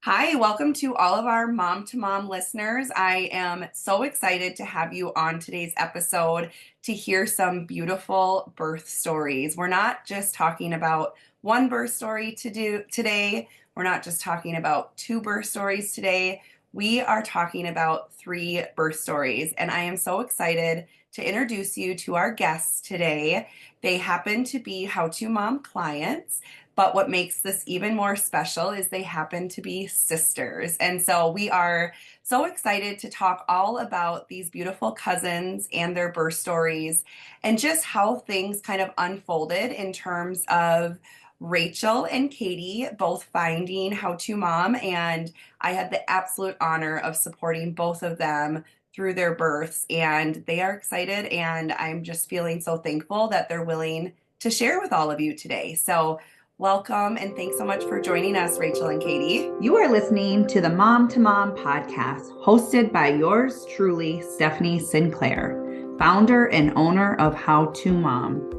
Hi, welcome to all of our mom to mom listeners. I am so excited to have you on today's episode to hear some beautiful birth stories. We're not just talking about one birth story to do today. We're not just talking about two birth stories today. We are talking about three birth stories, and I am so excited to introduce you to our guests today. They happen to be How to Mom clients. But what makes this even more special is they happen to be sisters. And so we are so excited to talk all about these beautiful cousins and their birth stories and just how things kind of unfolded in terms of Rachel and Katie both finding How to Mom. And I had the absolute honor of supporting both of them through their births. And they are excited. And I'm just feeling so thankful that they're willing to share with all of you today. So welcome, and thanks so much for joining us, Rachel and Katie. You are listening to the Mom to Mom podcast, hosted by yours truly, Stephanie Sinclair, founder and owner of How to Mom.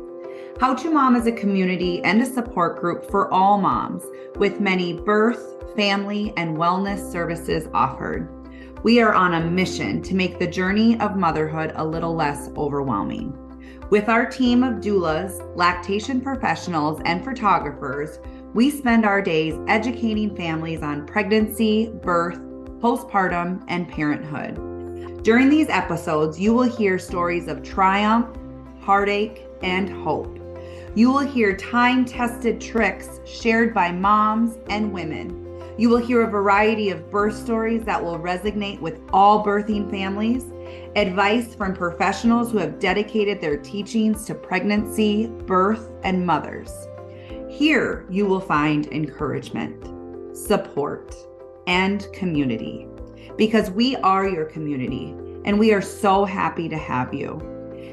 How to Mom is a community and a support group for all moms, with many birth, family, and wellness services offered. We are on a mission to make the journey of motherhood a little less overwhelming. With our team of doulas, lactation professionals, and photographers, we spend our days educating families on pregnancy, birth, postpartum, and parenthood. During these episodes, you will hear stories of triumph, heartache, and hope. You will hear time-tested tricks shared by moms and women. You will hear a variety of birth stories that will resonate with all birthing families, advice from professionals who have dedicated their teachings to pregnancy, birth, and mothers. Here you will find encouragement, support, and community, because we are your community, and we are so happy to have you.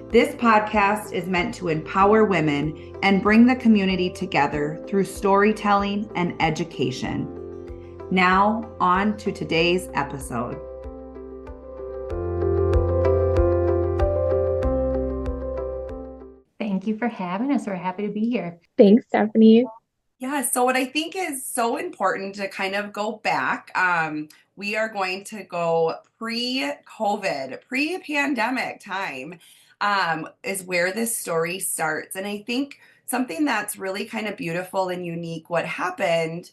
This podcast is meant to empower women and bring the community together through storytelling and education. Now, on to today's episode. Thank you for having us. We're happy to be here. Thanks, Stephanie. Yeah, so what I think is so important to kind of go back, we are going to go pre-COVID, pre-pandemic time, is where this story starts. And I think something that's really kind of beautiful and unique, what happened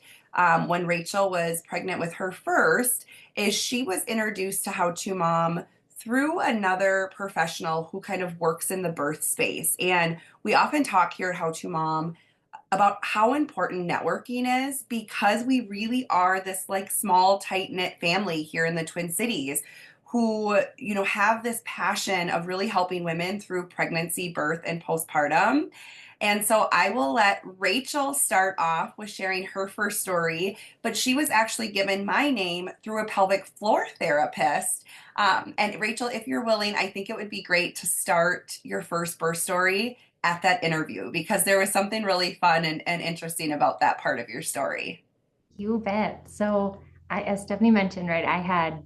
when Rachel was pregnant with her first, is she was introduced to How to Mom through another professional who kind of works in the birth space. And we often talk here at How to Mom about how important networking is, because we really are this like small tight-knit family here in the Twin Cities who, have this passion of really helping women through pregnancy, birth, and postpartum. And so I will let Rachel start off with sharing her first story, but she was actually given my name through a pelvic floor therapist. And Rachel, if you're willing, I think it would be great to start your first birth story at that interview, because there was something really fun and interesting about that part of your story. You bet. So as Stephanie mentioned, right, I had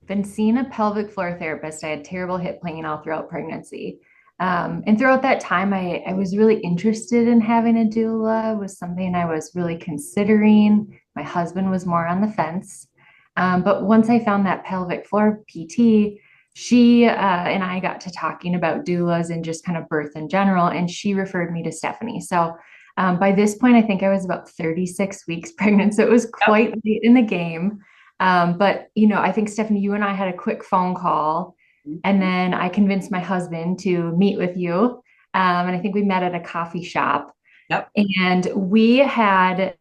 been seeing a pelvic floor therapist. I had terrible hip pain all throughout pregnancy. And throughout that time, I was really interested in having a doula. It was something I was really considering. My husband was more on the fence. But once I found that pelvic floor PT, she and I got to talking about doulas and just kind of birth in general, and she referred me to Stephanie. So by this point, I think I was about 36 weeks pregnant, so it was quite late in the game. But I think Stephanie, you and I had a quick phone call, and then I convinced my husband to meet with you. And I think we met at a coffee shop. Yep. And we had,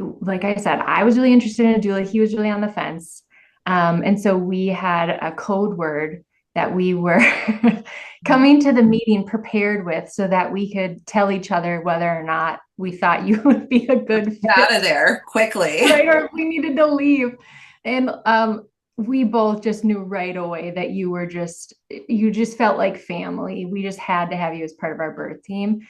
like I said, I was really interested in a doula. He was really on the fence. And so we had a code word that we were coming to the meeting prepared with, so that we could tell each other whether or not we thought you would be a good fit. Get out of there quickly. Right, or if we needed to leave. And we both just knew right away that you just felt like family. We just had to have you as part of our birth team.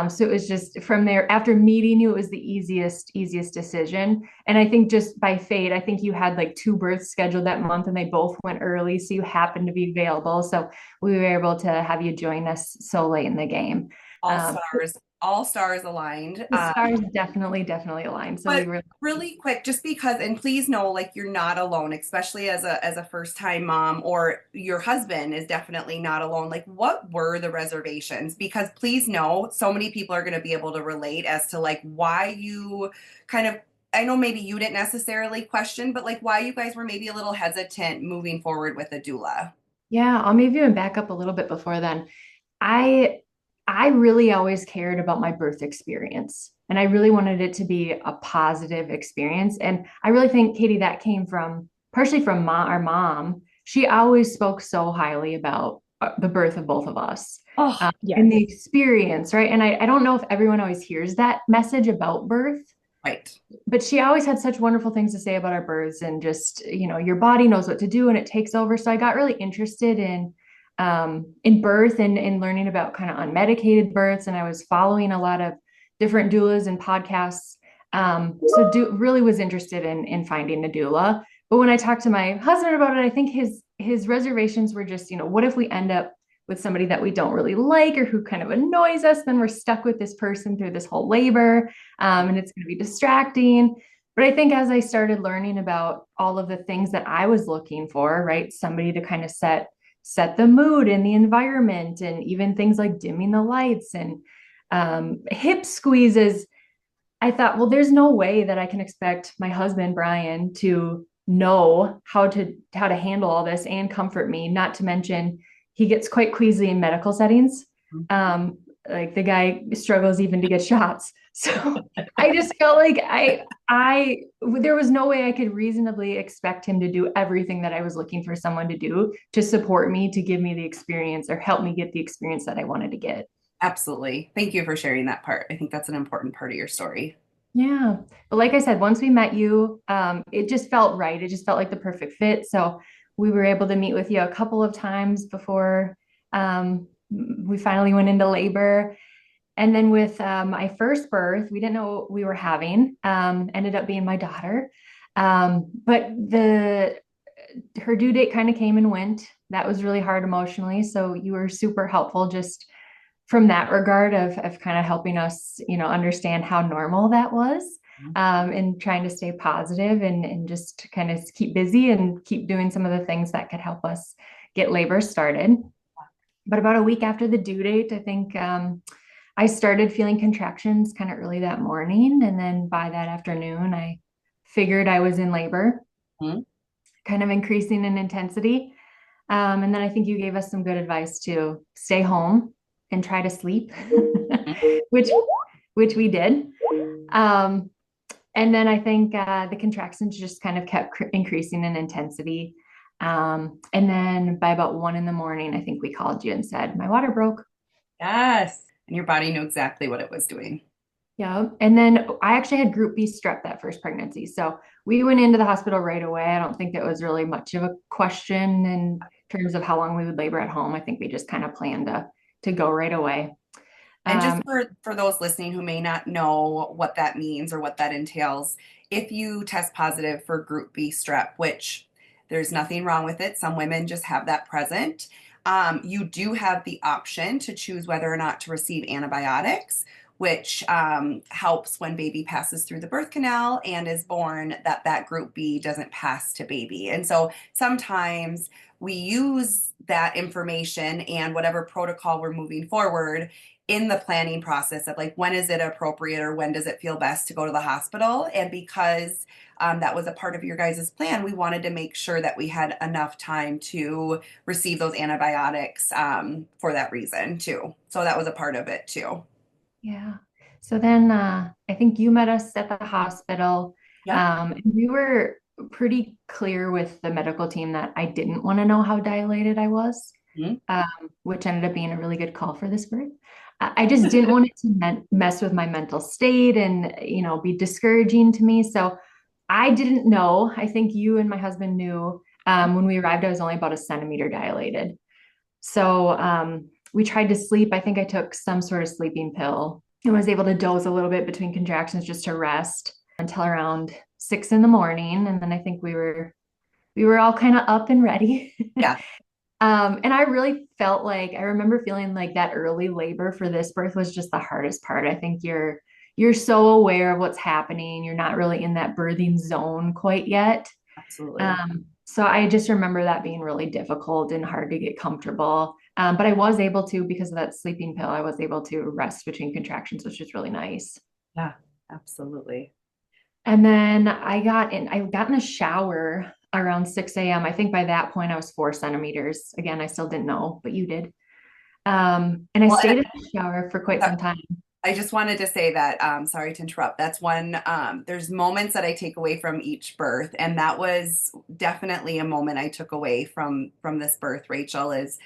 So it was just from there, after meeting you, it was the easiest decision. And I think just by fate, I think you had like two births scheduled that month and they both went early. So you happened to be available. So we were able to have you join us so late in the game. All stars all stars aligned. The stars definitely aligned. So we But were really quick, just because, and please know, like you're not alone, especially as a first time mom, or your husband is definitely not alone. Like, what were the reservations? Because please know, so many people are going to be able to relate as to like why you kind of. I know maybe you didn't necessarily question, but like why you guys were maybe a little hesitant moving forward with a doula. Yeah, I'll maybe even back up a little bit before then. I I really always cared about my birth experience and I really wanted it to be a positive experience. And I really think, Katie, that came from partially from our mom. She always spoke so highly about the birth of both of us Oh, and yes. the experience, right? And I don't know if everyone always hears that message about birth, Right. but she always had such wonderful things to say about our births and just, your body knows what to do and it takes over. So I got really interested in birth and in learning about kind of unmedicated births. And I was following a lot of different doulas and podcasts. Really was interested in finding a doula. But when I talked to my husband about it, I think his reservations were just, what if we end up with somebody that we don't really like or who kind of annoys us, then we're stuck with this person through this whole labor, and it's going to be distracting. But I think as I started learning about all of the things that I was looking for, right, somebody to kind of set the mood and the environment, and even things like dimming the lights and hip squeezes, I thought, well, there's no way that I can expect my husband Brian to know how to handle all this and comfort me. Not to mention, he gets quite queasy in medical settings. Like the guy struggles even to get shots. So I just felt like I there was no way I could reasonably expect him to do everything that I was looking for someone to do to support me, to give me the experience or help me get the experience that I wanted to get. Absolutely. Thank you for sharing that part. I think that's an important part of your story. Yeah. But like I said, once we met you, it just felt right. It just felt like the perfect fit. So we were able to meet with you a couple of times before we finally went into labor. And then with my first birth, we didn't know what we were having. Ended up being my daughter. But the her due date kind of came and went. That was really hard emotionally. So you were super helpful just from that regard of kind of helping us, understand how normal that was, and trying to stay positive and just kind of keep busy and keep doing some of the things that could help us get labor started. But about a week after the due date, I think I started feeling contractions kind of early that morning. And then by that afternoon, I figured I was in labor, Mhm. kind of increasing in intensity. And then I think you gave us some good advice to stay home and try to sleep, which which we did. Um, and then I think the contractions just kind of kept increasing in intensity. And then by about 1 in the morning, I think we called you and said, my water broke. Yes. And your body knew exactly what it was doing. Yeah. And then I actually had group B strep that first pregnancy. So we went into the hospital right away. I don't think it was really much of a question in terms of how long we would labor at home. I think we just kind of planned to go right away. And just Um, for those listening who may not know what that means or what that entails, if you test positive for group B strep, which there's nothing wrong with it, some women just have that present. You do have the option to choose whether or not to receive antibiotics, which helps when baby passes through the birth canal and is born, that group B doesn't pass to baby. And so sometimes we use that information and whatever protocol we're moving forward in the planning process of like when is it appropriate or when does it feel best to go to the hospital. And because that was a part of your guys' plan, we wanted to make sure that we had enough time to receive those antibiotics for that reason too. So that was a part of it too. yeah. So then I think you met us at the hospital. Yep. And we were pretty clear with the medical team that I didn't want to know how dilated I was, Mhm. um, which ended up being a really good call for this birth. I just didn't want it to mess with my mental state and, be discouraging to me. So I didn't know. I think you and my husband knew when we arrived, I was only about a centimeter dilated. So we tried to sleep. I think I took some sort of sleeping pill and was able to doze a little bit between contractions just to rest until around 6 in the morning. And then I think we were all kind of up and ready. Yeah. And I really felt like I remember feeling like that early labor for this birth was just the hardest part. I think you're so aware of what's happening. You're not really in that birthing zone quite yet. Absolutely. So I just remember that being really difficult and hard to get comfortable. But I was able to, because of that sleeping pill, I was able to rest between contractions, which is really nice. Yeah, absolutely. And then I got in the shower around 6 a.m. I think by that point I was 4 centimeters. Again, I still didn't know, but you did. And I Well, and stayed in the shower for quite some time. I just wanted to say that, sorry to interrupt. That's one, there's moments that I take away from each birth, and that was definitely a moment I took away from this birth, Rachel, is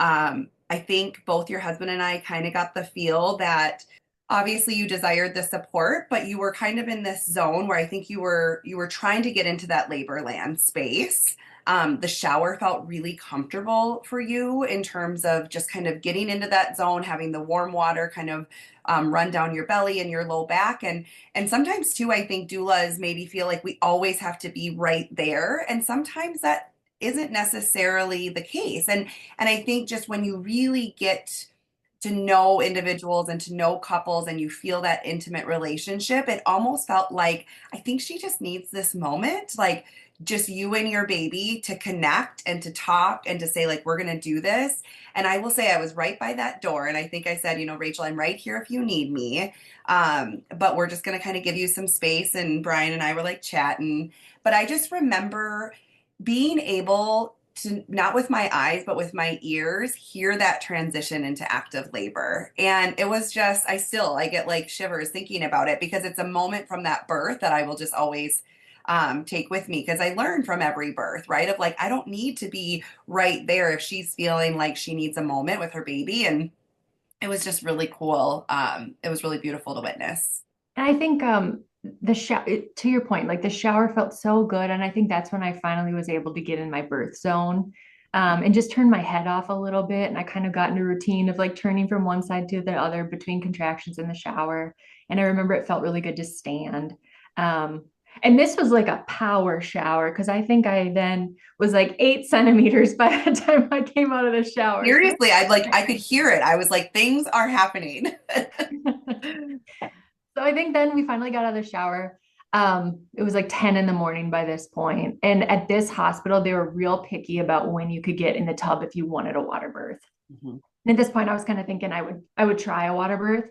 I think both your husband and I kind of got the feel that obviously you desired the support, but you were kind of in this zone where I think you were trying to get into that labor land space. The shower felt really comfortable for you in terms of just kind of getting into that zone, having the warm water kind of run down your belly and your low back, and sometimes too, I think doulas maybe feel like we always have to be right there, and sometimes that isn't necessarily the case. And I think just when you really get to know individuals and to know couples and you feel that intimate relationship, it almost felt like I think she just needs this moment, like just you and your baby to connect and to talk and to say, like, we're going to do this. And I will say, I was right by that door. And I think I said, Rachel, I'm right here if you need me. But we're just going to kind of give you some space. And Brian and I were like chatting. But I just remember being able to, not with my eyes but with my ears, hear that transition into active labor. And it was just, I get like shivers thinking about it, because it's a moment from that birth that I will just always take with me, because I learned from every birth, right, of like I don't need to be right there if she's feeling like she needs a moment with her baby. And it was just really cool. It was really beautiful to witness. And I think the shower, to your point, like the shower felt so good. And I think that's when I finally was able to get in my birth zone and just turn my head off a little bit. And I kind of got into a routine of like turning from one side to the other between contractions in the shower. And I remember it felt really good to stand. Um, and this was like a power shower because I think I then was like 8 centimeters by the time I came out of the shower. So Seriously, I could hear it. I was like, things are happening. So I think then we finally got out of the shower. It was like 10 in the morning by this point. And at this hospital, they were real picky about when you could get in the tub if you wanted a water birth. Mhm. And at this point, I was kind of thinking I would try a water birth.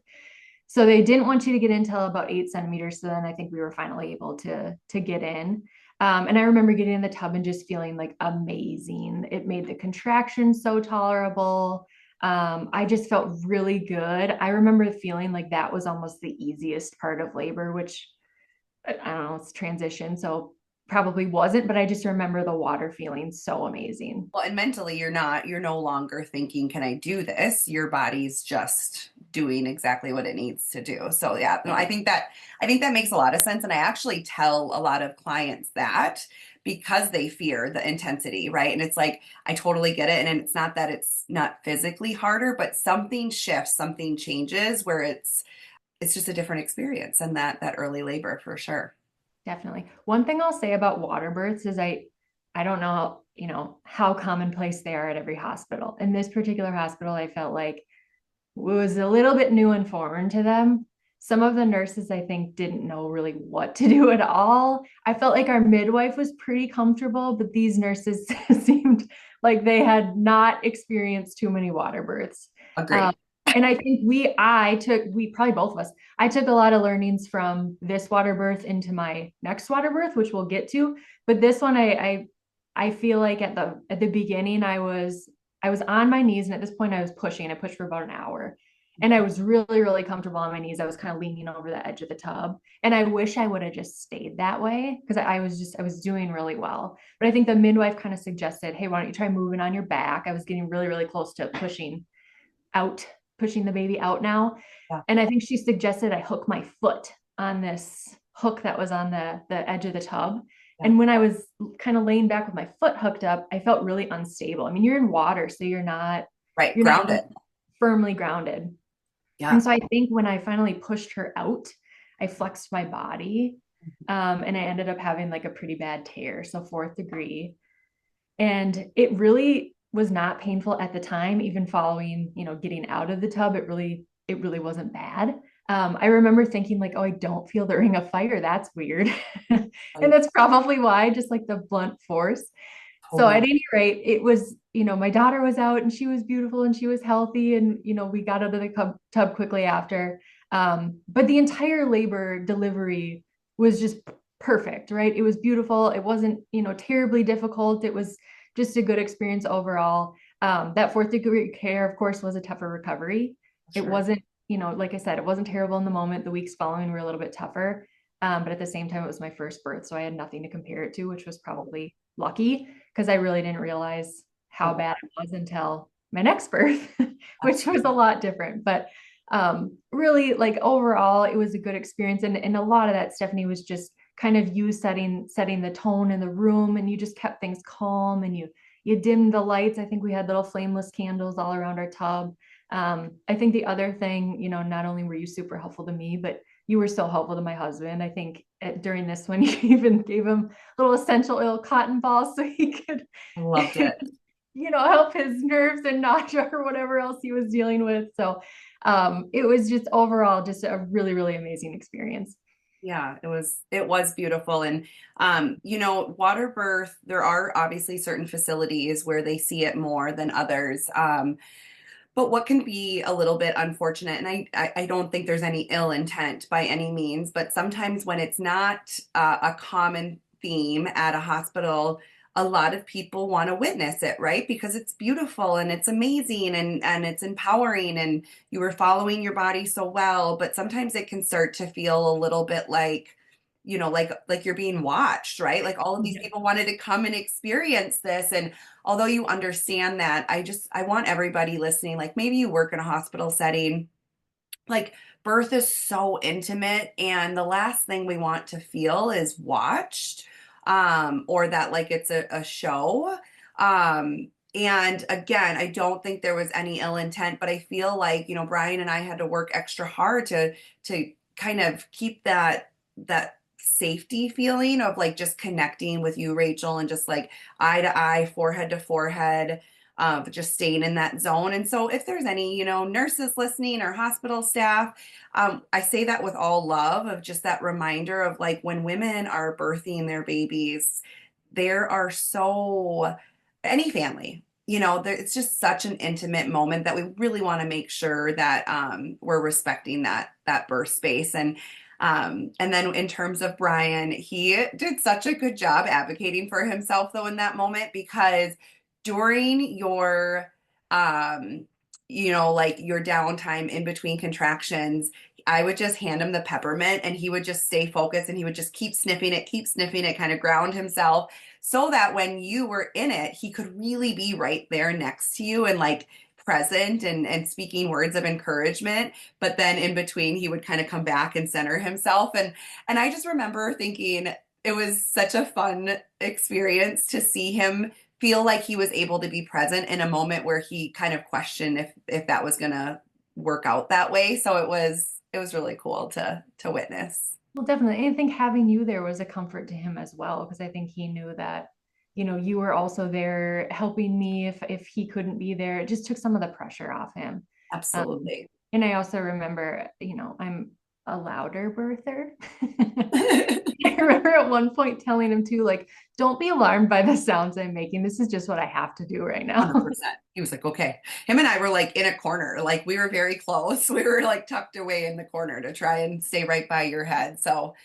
So they didn't want you to get in until about 8 centimeters. So then I think we were finally able to get in. And I remember getting in the tub and just feeling like amazing. It made the contractions so tolerable. I just felt really good. I remember feeling like that was almost the easiest part of labor, which I don't know, it's transition. So probably wasn't, but I just remember the water feeling so amazing. Well, and mentally, you're no longer thinking, can I do this? Your body's just doing exactly what it needs to do. So yeah, no, I think that makes a lot of sense. And I actually tell a lot of clients that, because they fear the intensity, right? And it's like, I totally get it. And it's not that it's not physically harder, but something shifts, something changes where it's just a different experience, and that early labor for sure. Definitely. One thing I'll say about water births is I don't know, how commonplace they are at every hospital. In this particular hospital, I felt like it was a little bit new and foreign to them. Some of the nurses, I think, didn't know really what to do at all. I felt like our midwife was pretty comfortable, but these nurses seemed like they had not experienced too many water births. Um, Agree. and I think we probably both of us, I took a lot of learnings from this water birth into my next water birth, which we'll get to. But this one, I feel like at the beginning, I was on my knees, and at this point, I was pushing. I pushed for about an hour, and I was really, really comfortable on my knees. I was kind of leaning over the edge of the tub, and I wish I would have just stayed that way because I was doing really well. But I think the midwife kind of suggested, "Hey, why don't you try moving on your back?" I was getting really, really close to out, pushing the baby out now, Yeah. and I think she suggested I hook my foot on this hook that was on the edge of the tub. Yeah. And when I was kind of laying back with my foot hooked up, I felt really unstable. I mean, you're in water, so Right. you're not Grounded. firmly grounded. And Yeah. so I think when I finally pushed her out, I flexed my body. And I ended up having like a pretty bad tear, so fourth degree. And it really was not painful at the time, even following, getting out of the tub. It really wasn't bad. I remember thinking like, oh, I don't feel the ring of fire. That's weird. And Right. that's probably why, just like the blunt force. So at Totally. any rate, it was, my daughter was out and she was beautiful and she was healthy. And, we got out of the tub quickly after. But the entire labor delivery was just perfect, right? It was beautiful. It wasn't, terribly difficult. It was just a good experience overall. That fourth degree care, of course, was a tougher recovery. It Sure. wasn't, like I said, it wasn't terrible in the moment. The weeks following were a little bit tougher. But at the same time, it was my first birth. So I had nothing to compare it to, which was probably lucky because I really didn't realize how Oh, bad it was until my next birth, which was a absolutely. lot different. But really, like overall, it was a good experience. And a lot of that, Stephanie, was just kind of you setting the tone in the room, and you just kept things calm, and you dimmed the lights. I think we had little flameless candles all around our tub. I think the other thing, not only were you super helpful to me, but you were so helpful to my husband. I think during this one, you even gave him little essential oil cotton balls so he could, I loved it. help his nerves and nausea or whatever else he was dealing with. So it was just overall just a really, really amazing experience. Yeah, it was beautiful. And water birth, there are obviously certain facilities where they see it more than others. But what can be a little bit unfortunate, and I don't think there's any ill intent by any means, but sometimes when it's not a common theme at a hospital, a lot of people want to witness it, right? Because it's beautiful and it's amazing and it's empowering and you were following your body so well, but sometimes it can start to feel a little bit like, like you're being watched, right? Like all of these Yeah. people wanted to come and experience this. And although you understand that, I want everybody listening, like maybe you work in a hospital setting, like birth is so intimate and the last thing we want to feel is watched, or that like it's a show. And again, I don't think there was any ill intent, but I feel like, Brian and I had to work extra hard to kind of keep that safety feeling of like just connecting with you, Rachel, and just like eye to eye, forehead to forehead, just staying in that zone. And so, if there's any, nurses listening or hospital staff, I say that with all love of just that reminder of like when women are birthing their babies, there are so, any family, it's just such an intimate moment that we really want to make sure that we're respecting that birth space. And then in terms of Brian, he did such a good job advocating for himself though in that moment because during your like your downtime in between contractions, I would just hand him the peppermint and he would just stay focused and he would just keep sniffing it, kind of ground himself so that when you were in it, he could really be right there next to you and like present and speaking words of encouragement. But then in between, he would kind of come back and center himself. And I just remember thinking it was such a fun experience to see him feel like he was able to be present in a moment where he kind of questioned if that was gonna work out that way. So it was really cool to witness. Well, definitely. And I think having you there was a comfort to him as well, because I think he knew that, you were also there helping me if he couldn't be there. It just took some of the pressure off him. Um, Absolutely. and I also remember, I'm a louder birther. I remember at one point telling him too, like, don't be alarmed by the sounds I'm making. This is just what I have to do right now. 100%. He was like, okay. Him and I were like in a corner, like we were very close. We were like tucked away in the corner to try and stay right by your head. So,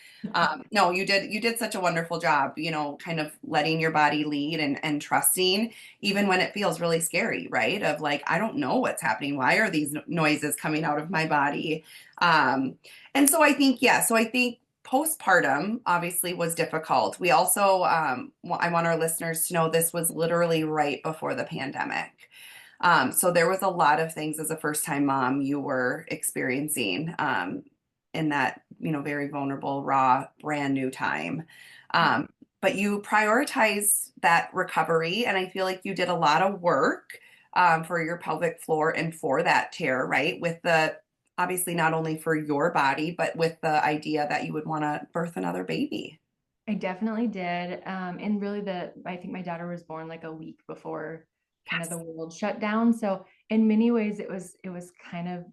no, you did such a wonderful job, kind of letting your body lead and trusting, even when it feels really scary, right? Of like, I don't know what's happening. Why are these noises coming out of my body? Um, and so I think, yeah, so I think postpartum obviously was difficult. We also, I want our listeners to know this was literally right before the pandemic. So there was a lot of things as a first time mom you were experiencing in that, very vulnerable, raw, brand new time. Um, but you prioritized that recovery, and I feel like you did a lot of work for your pelvic floor and for that tear, right? With the obviously not only for your body, but with the idea that you would want to birth another baby. I definitely did. And really I think my daughter was born like a week before kind of Yes. the world shut down. So in many ways it was kind of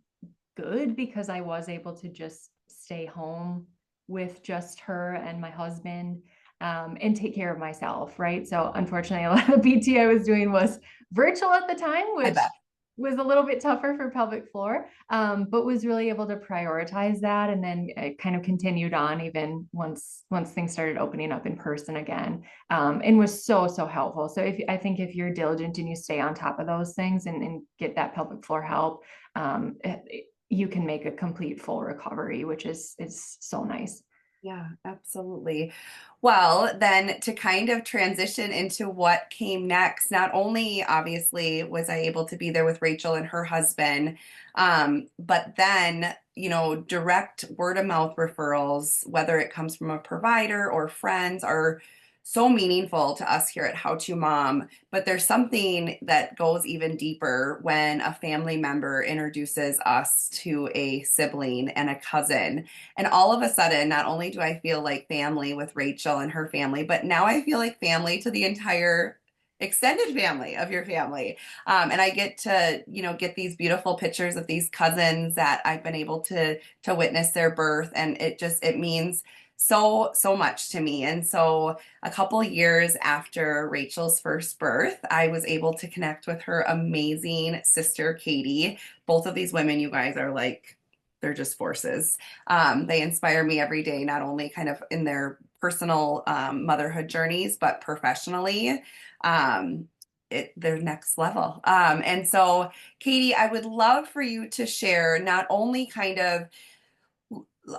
good because I was able to just stay home with just her and my husband, and take care of myself, right? So unfortunately, a lot of the PT I was doing was virtual at the time, I which bet. was a little bit tougher for pelvic floor, but was really able to prioritize that, and then it kind of continued on even once things started opening up in person again, and was so helpful. So if I think if you're diligent and you stay on top of those things and get that pelvic floor help, you can make a complete full recovery, which is so nice. Yeah, absolutely. Well, then to kind of transition into what came next, not only obviously was I able to be there with Rachel and her husband, but then, direct word of mouth referrals, whether it comes from a provider or friends, are so meaningful to us here at How to Mom. But there's something that goes even deeper when a family member introduces us to a sibling and a cousin. And all of a sudden, not only do I feel like family with Rachel and her family, but now I feel like family to the entire extended family of your family. And I get to, get these beautiful pictures of these cousins that I've been able to witness their birth. And it means so much to me. And so a couple years after Rachel's first birth, I was able to connect with her amazing sister, Katie. Both of these women, you guys are like, they're just forces. They inspire me every day, not only kind of in their personal motherhood journeys, but professionally. Um, they're next level. And so, Katie, I would love for you to share not only kind of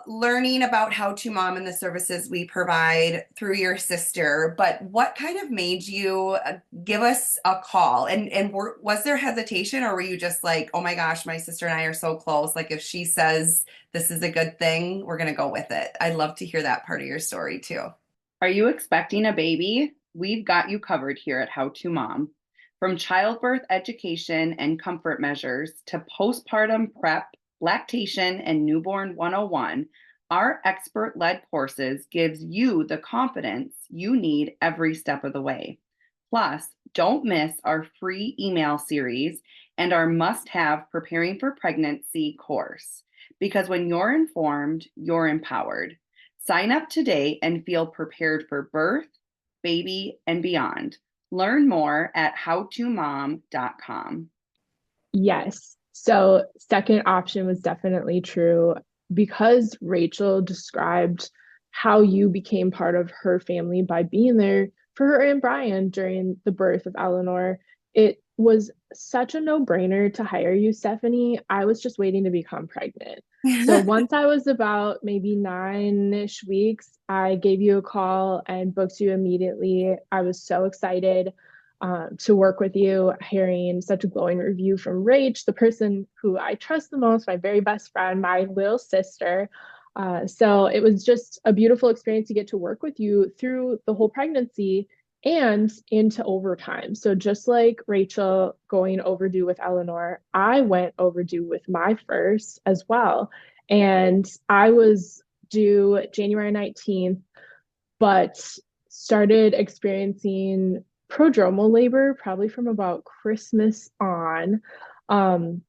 learning about How to Mom and the services we provide through your sister, but what kind of made you give us a call? And was there hesitation, or were you just like, oh my gosh, my sister and I are so close, like if she says this is a good thing, we're going to go with it? I'd love to hear that part of your story too. Are you expecting a baby? We've got you covered here at How to Mom. From childbirth education and comfort measures to postpartum prep, lactation, and newborn 101, our expert-led courses gives you the confidence you need every step of the way. Plus, don't miss our free email series and our must-have Preparing for Pregnancy course. Because when you're informed, you're empowered. Sign up today and feel prepared for birth, baby, and beyond. Learn more at howtomom.com. Yes. So, second option was definitely true because Rachel described how you became part of her family by being there for her and Brian during the birth of Eleanor. It was such a no-brainer to hire you, Stephanie. I was just waiting to become pregnant. So once I was about maybe 9-ish weeks, I gave you a call and booked you immediately. I was so excited to work with you, hearing such a glowing review from Rach, the person who I trust the most, my very best friend, my little sister. So it was just a beautiful experience to get to work with you through the whole pregnancy and into overtime. So just like Rachel going overdue with Eleanor, I went overdue with my first as well. And I was due January 19th, but started experiencing prodromal labor probably from about Christmas on. Um,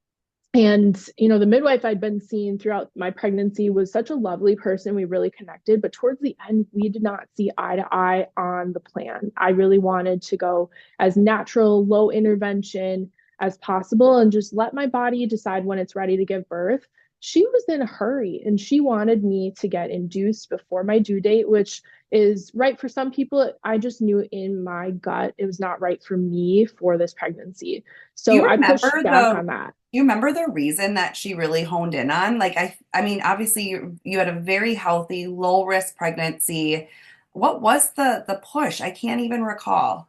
and, the midwife I'd been seeing throughout my pregnancy was such a lovely person. We really connected, but towards the end, we did not see eye to eye on the plan. I really wanted to go as natural, low intervention as possible and just let my body decide when it's ready to give birth. She was in a hurry and she wanted me to get induced before my due date, which is right for some people. I just knew in my gut it was not right for me for this pregnancy. Do So you I remember pushed back the on that. do you remember the reason that she really honed in on? Like I mean, obviously you had a very healthy, low risk pregnancy. What was the push? I can't even recall.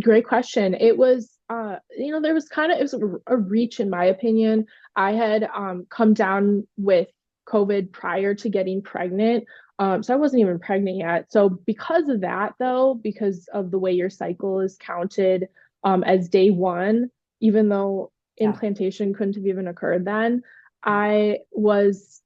Great question. It was, there was it was a reach in my opinion. I had come down with COVID prior to getting pregnant. So I wasn't even pregnant yet. So because of that, though, because of the way your cycle is counted as day one, even though Yeah. implantation couldn't have even occurred then, I was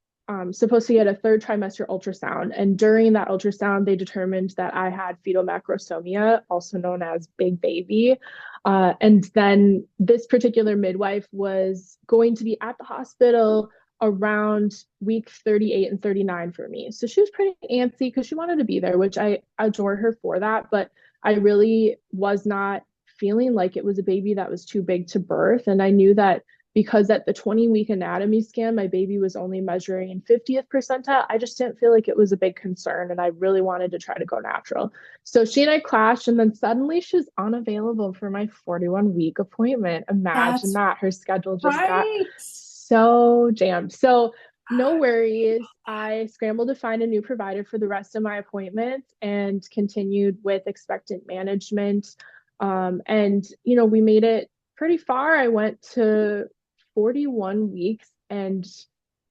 supposed to get a third trimester ultrasound. And during that ultrasound, they determined that I had fetal macrosomia, also known as big baby. And then this particular midwife was going to be at the hospital around week 38 and 39 for me. So she was pretty antsy because she wanted to be there, which I adore her for that. But I really was not feeling like it was a baby that was too big to birth. And I knew that because at the 20-week anatomy scan, my baby was only measuring in 50th percentile. I just didn't feel like it was a big concern. And I really wanted to try to go natural. So she and I clashed. And then suddenly she's unavailable for my 41-week appointment. Imagine That's that. Her schedule just got right. so jammed. So no worries. I scrambled to find a new provider for the rest of my appointments and continued with expectant management. And, we made it pretty far. I went to 41 weeks and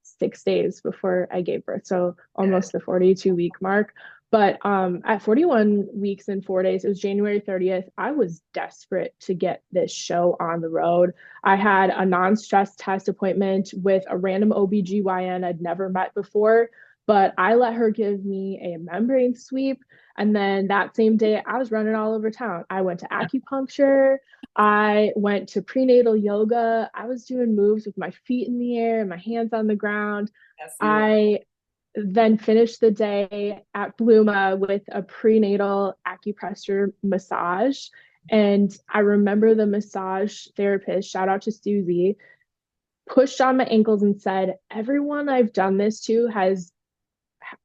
6 days before I gave birth. So almost the 42-week mark. But at 41 weeks and 4 days, it was January 30th. I was desperate to get this show on the road. I had a non-stress test appointment with a random OBGYN I'd never met before, but I let her give me a membrane sweep. And then that same day, I was running all over town. I went to acupuncture. I went to prenatal yoga. I was doing moves with my feet in the air and my hands on the ground. Yes, you were. I then finished the day at Bluma with a prenatal acupressure massage. And I remember the massage therapist, shout out to Susie, pushed on my ankles and said, everyone I've done this to has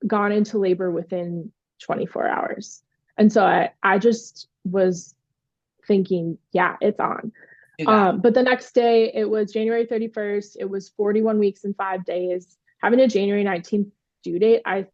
gone into labor within 24 hours. And so I just was thinking, yeah, it's on. But the next day, it was January 31st. It was 41 weeks and 5 days. Having a January 19th due date, I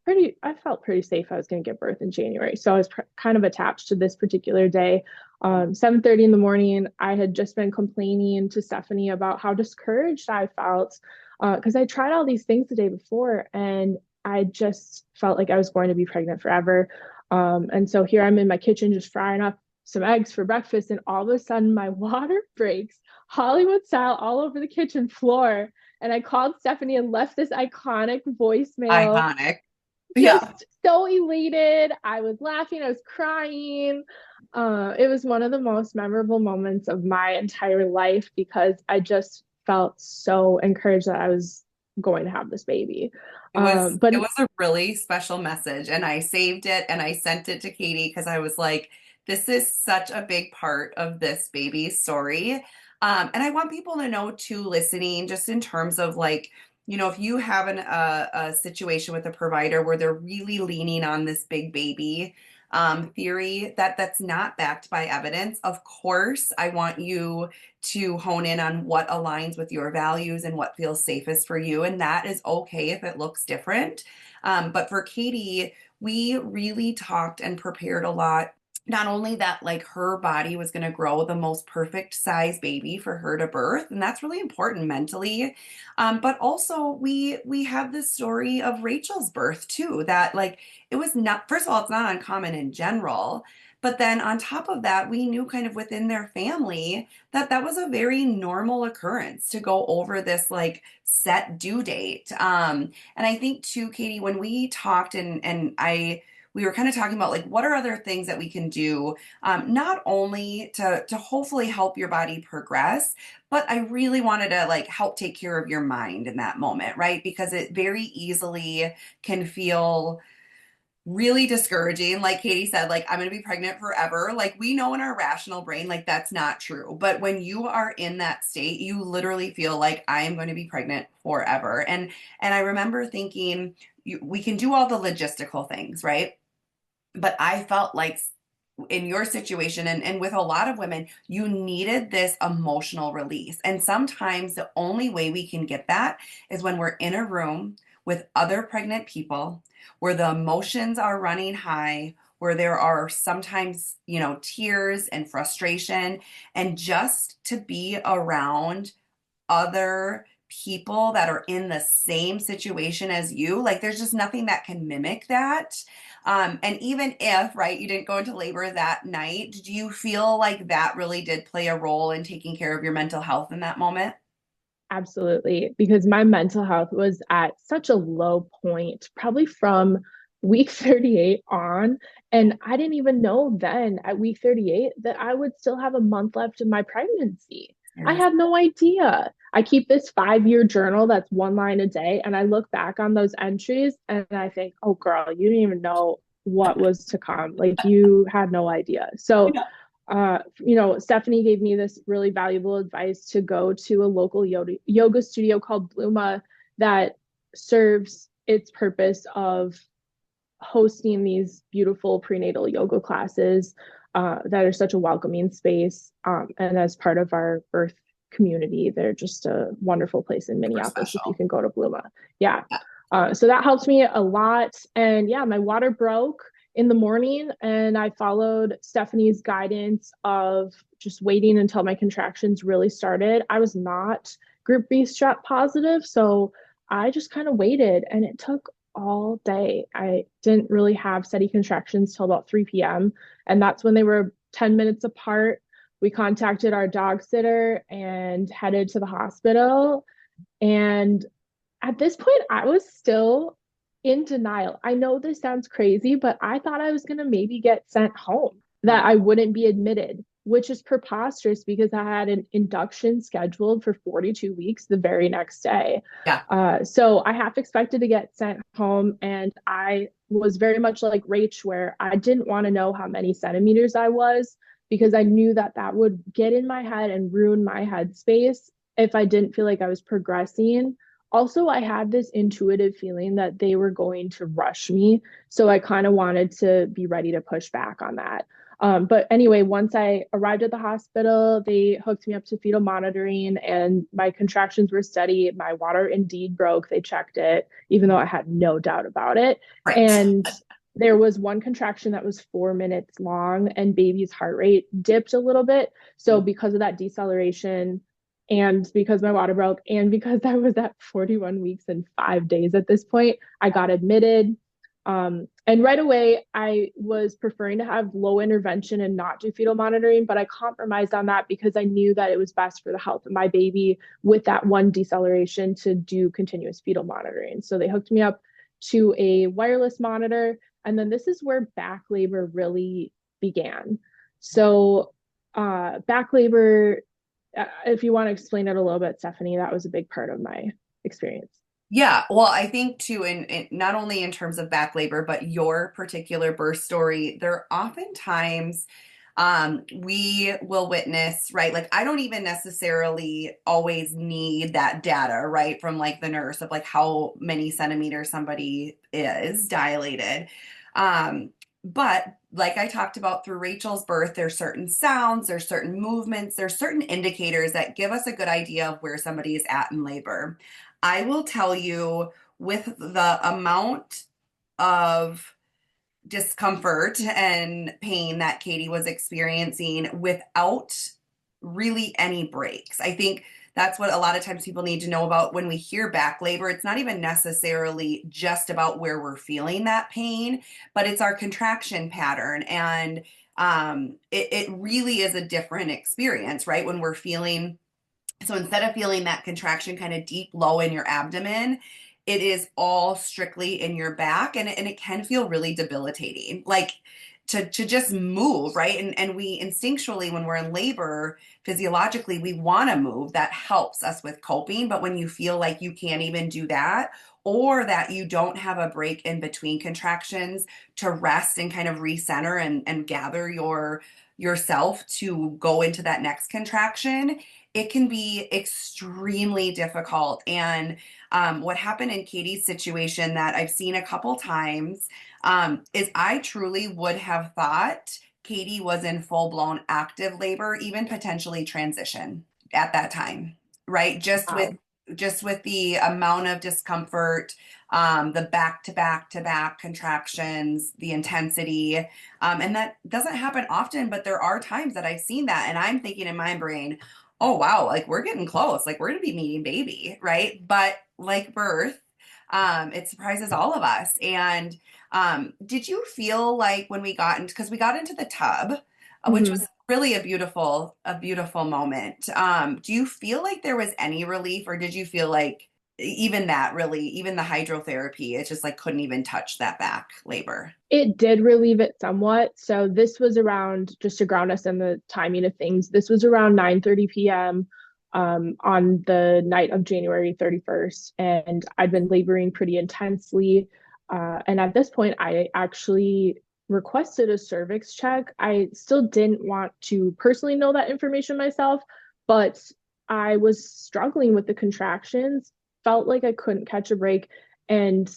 felt pretty safe I was going to give birth in January. So I was kind of attached to this particular day. 7:30 in the morning, I had just been complaining to Stephanie about how discouraged I felt because I tried all these things the day before and I just felt like I was going to be pregnant forever. And so here I'm in my kitchen just frying up some eggs for breakfast, and all of a sudden my water breaks Hollywood style all over the kitchen floor. And I called Stephanie and left this iconic voicemail. Iconic. Just Yeah. so elated. I was laughing, I was crying. It was one of the most memorable moments of my entire life because I just felt so encouraged that I was going to have this baby. But It was a really special message, and I saved it and I sent it to Katie because I was like, this is such a big part of this baby's story. And I want people to know too, listening, just in terms of like, if you have a situation with a provider where they're really leaning on this big baby theory that's not backed by evidence, of course, I want you to hone in on what aligns with your values and what feels safest for you. And that is okay if it looks different. But for Katie, we really talked and prepared a lot. Not only that, like her body was going to grow the most perfect size baby for her to birth, and that's really important mentally. But also we have this story of Rachel's birth too. That like it was not. First of all, it's not uncommon in general. But then on top of that, we knew kind of within their family that that was a very normal occurrence to go over this like set due date. And I think too, Katie, when we talked and we were kind of talking about like what are other things that we can do, not only to hopefully help your body progress, but I really wanted to like help take care of your mind in that moment, right? Because it very easily can feel really discouraging. Like Katie said, like, I'm going to be pregnant forever. Like, we know in our rational brain, like, that's not true. But when you are in that state, you literally feel like I am going to be pregnant forever. And I remember thinking, we can do all the logistical things, right? But I felt like in your situation and with a lot of women, you needed this emotional release. And sometimes the only way we can get that is when we're in a room with other pregnant people where the emotions are running high, where there are sometimes, tears and frustration, and just to be around other people that are in the same situation as you. Like there's just nothing that can mimic that. And even if, right, you didn't go into labor that night, do you feel like that really did play a role in taking care of your mental health in that moment? Absolutely, because my mental health was at such a low point, probably from week 38 on. And I didn't even know then at week 38 that I would still have a month left of my pregnancy. I Yes. had no idea. I keep this 5-year journal that's one line a day, and I look back on those entries and I think, oh, girl, you didn't even know what was to come. Like you had no idea. So, Stephanie gave me this really valuable advice to go to a local yoga studio called Bluma that serves its purpose of hosting these beautiful prenatal yoga classes that are such a welcoming space. And as part of our birth community, they're just a wonderful place in Super Minneapolis if you special. can go to Bluma. Yeah. Yeah. So that helped me a lot. And yeah, my water broke in the morning, and I followed Stephanie's guidance of just waiting until my contractions really started. I was not group B strep positive, so I just kind of waited, and it took all day. I didn't really have steady contractions till about 3 p.m. And that's when they were 10 minutes apart. We contacted our dog sitter and headed to the hospital. And at this point, I was still in denial. I know this sounds crazy, but I thought I was going to maybe get sent home, that I wouldn't be admitted, which is preposterous because I had an induction scheduled for 42 weeks the very next day. Yeah. So I half expected to get sent home, and I was very much like Rach, where I didn't want to know how many centimeters I was because I knew that that would get in my head and ruin my headspace if I didn't feel like I was progressing. Also, I had this intuitive feeling that they were going to rush me. So I kind of wanted to be ready to push back on that. But anyway, once I arrived at the hospital, they hooked me up to fetal monitoring, and my contractions were steady. My water indeed broke. They checked it, even though I had no doubt about it. Right. And there was one contraction that was 4 minutes long, and baby's heart rate dipped a little bit. So because of that deceleration, and because my water broke, and because I was at 41 weeks and 5 days at this point, I got admitted. And right away, I was preferring to have low intervention and not do fetal monitoring, but I compromised on that because I knew that it was best for the health of my baby with that one deceleration to do continuous fetal monitoring. So they hooked me up to a wireless monitor. And then this is where back labor really began. So, back labor, if you want to explain it a little bit, Stephanie, that was a big part of my experience. Yeah, well, I think too, in not only in terms of back labor, but your particular birth story, there oftentimes we will witness, right? Like, I don't even necessarily always need that data, right, from like the nurse of like how many centimeters somebody is dilated. Um, but like I talked about through Rachel's birth, there's certain sounds, there's certain movements, there's certain indicators that give us a good idea of where somebody is at in labor. I will tell you, with the amount of discomfort and pain that Katie was experiencing without really any breaks. I think that's what a lot of times people need to know about when we hear back labor. It's not even necessarily just about where we're feeling that pain, but it's our contraction pattern. And it really is a different experience, right? When we're feeling, so instead of feeling that contraction kind of deep low in your abdomen, it is all strictly in your back, and it can feel really debilitating. Like to just move, right? And we instinctually, when we're in labor, physiologically, we want to move. That helps us with coping. But when you feel like you can't even do that, or that you don't have a break in between contractions to rest and kind of recenter and gather yourself to go into that next contraction, it can be extremely difficult. And what happened in Katie's situation that I've seen a couple times is I truly would have thought Katie was in full blown active labor, even potentially transition at that time, right? Wow. Just with the amount of discomfort, the back to back to back contractions, the intensity, and that doesn't happen often, but there are times that I've seen that, and I'm thinking in my brain, oh wow, like we're getting close, like we're gonna be meeting baby, right? But like birth, it surprises all of us. And did you feel like when we got into, because we got into the tub, which Mhm. was really a beautiful moment. Do you feel like there was any relief, or did you feel like even that really, even the hydrotherapy, it just like couldn't even touch that back labor? It did relieve it somewhat. So this was around, just to ground us in the timing of things, this was around 9:30 p.m. On the night of January 31st, and I'd been laboring pretty intensely. And at this point, I actually requested a cervix check. I still didn't want to personally know that information myself, but I was struggling with the contractions, felt like I couldn't catch a break, and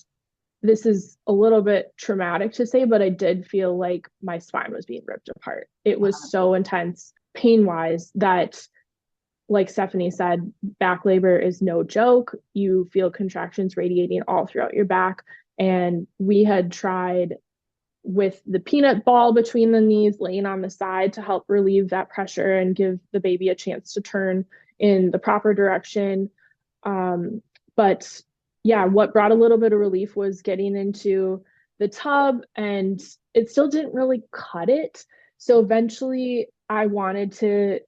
this is a little bit traumatic to say, but I did feel like my spine was being ripped apart. It was so intense pain wise that, like Stephanie said, back labor is no joke. You feel contractions radiating all throughout your back. And we had tried with the peanut ball between the knees, laying on the side to help relieve that pressure and give the baby a chance to turn in the proper direction. But yeah, what brought a little bit of relief was getting into the tub, and it still didn't really cut it. So eventually I wanted to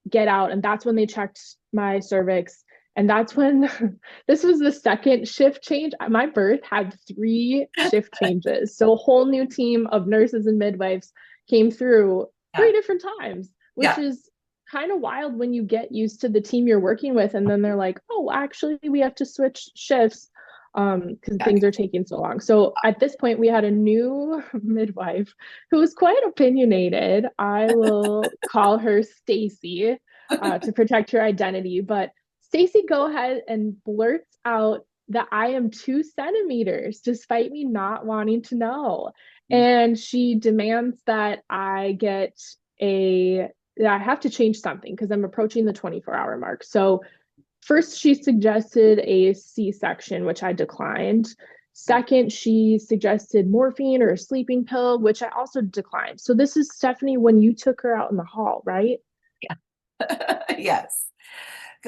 get out, and that's when they checked my cervix. And that's when this was the second shift change. My birth had 3 shift changes. So a whole new team of nurses and midwives came through Yeah. 3 different times, which Yeah. is kind of wild when you get used to the team you're working with. And then they're like, oh, actually, we have to switch shifts because things are taking so long. So at this point, we had a new midwife who was quite opinionated. I will call her Stacy to protect her identity. But Stacy go ahead and blurts out that I am 2 centimeters, despite me not wanting to know. And she demands that I have to change something because I'm approaching the 24-hour mark. So first, she suggested a C-section, which I declined. Second, she suggested morphine or a sleeping pill, which I also declined. So this is Stephanie when you took her out in the hall, right? Yeah. Yes.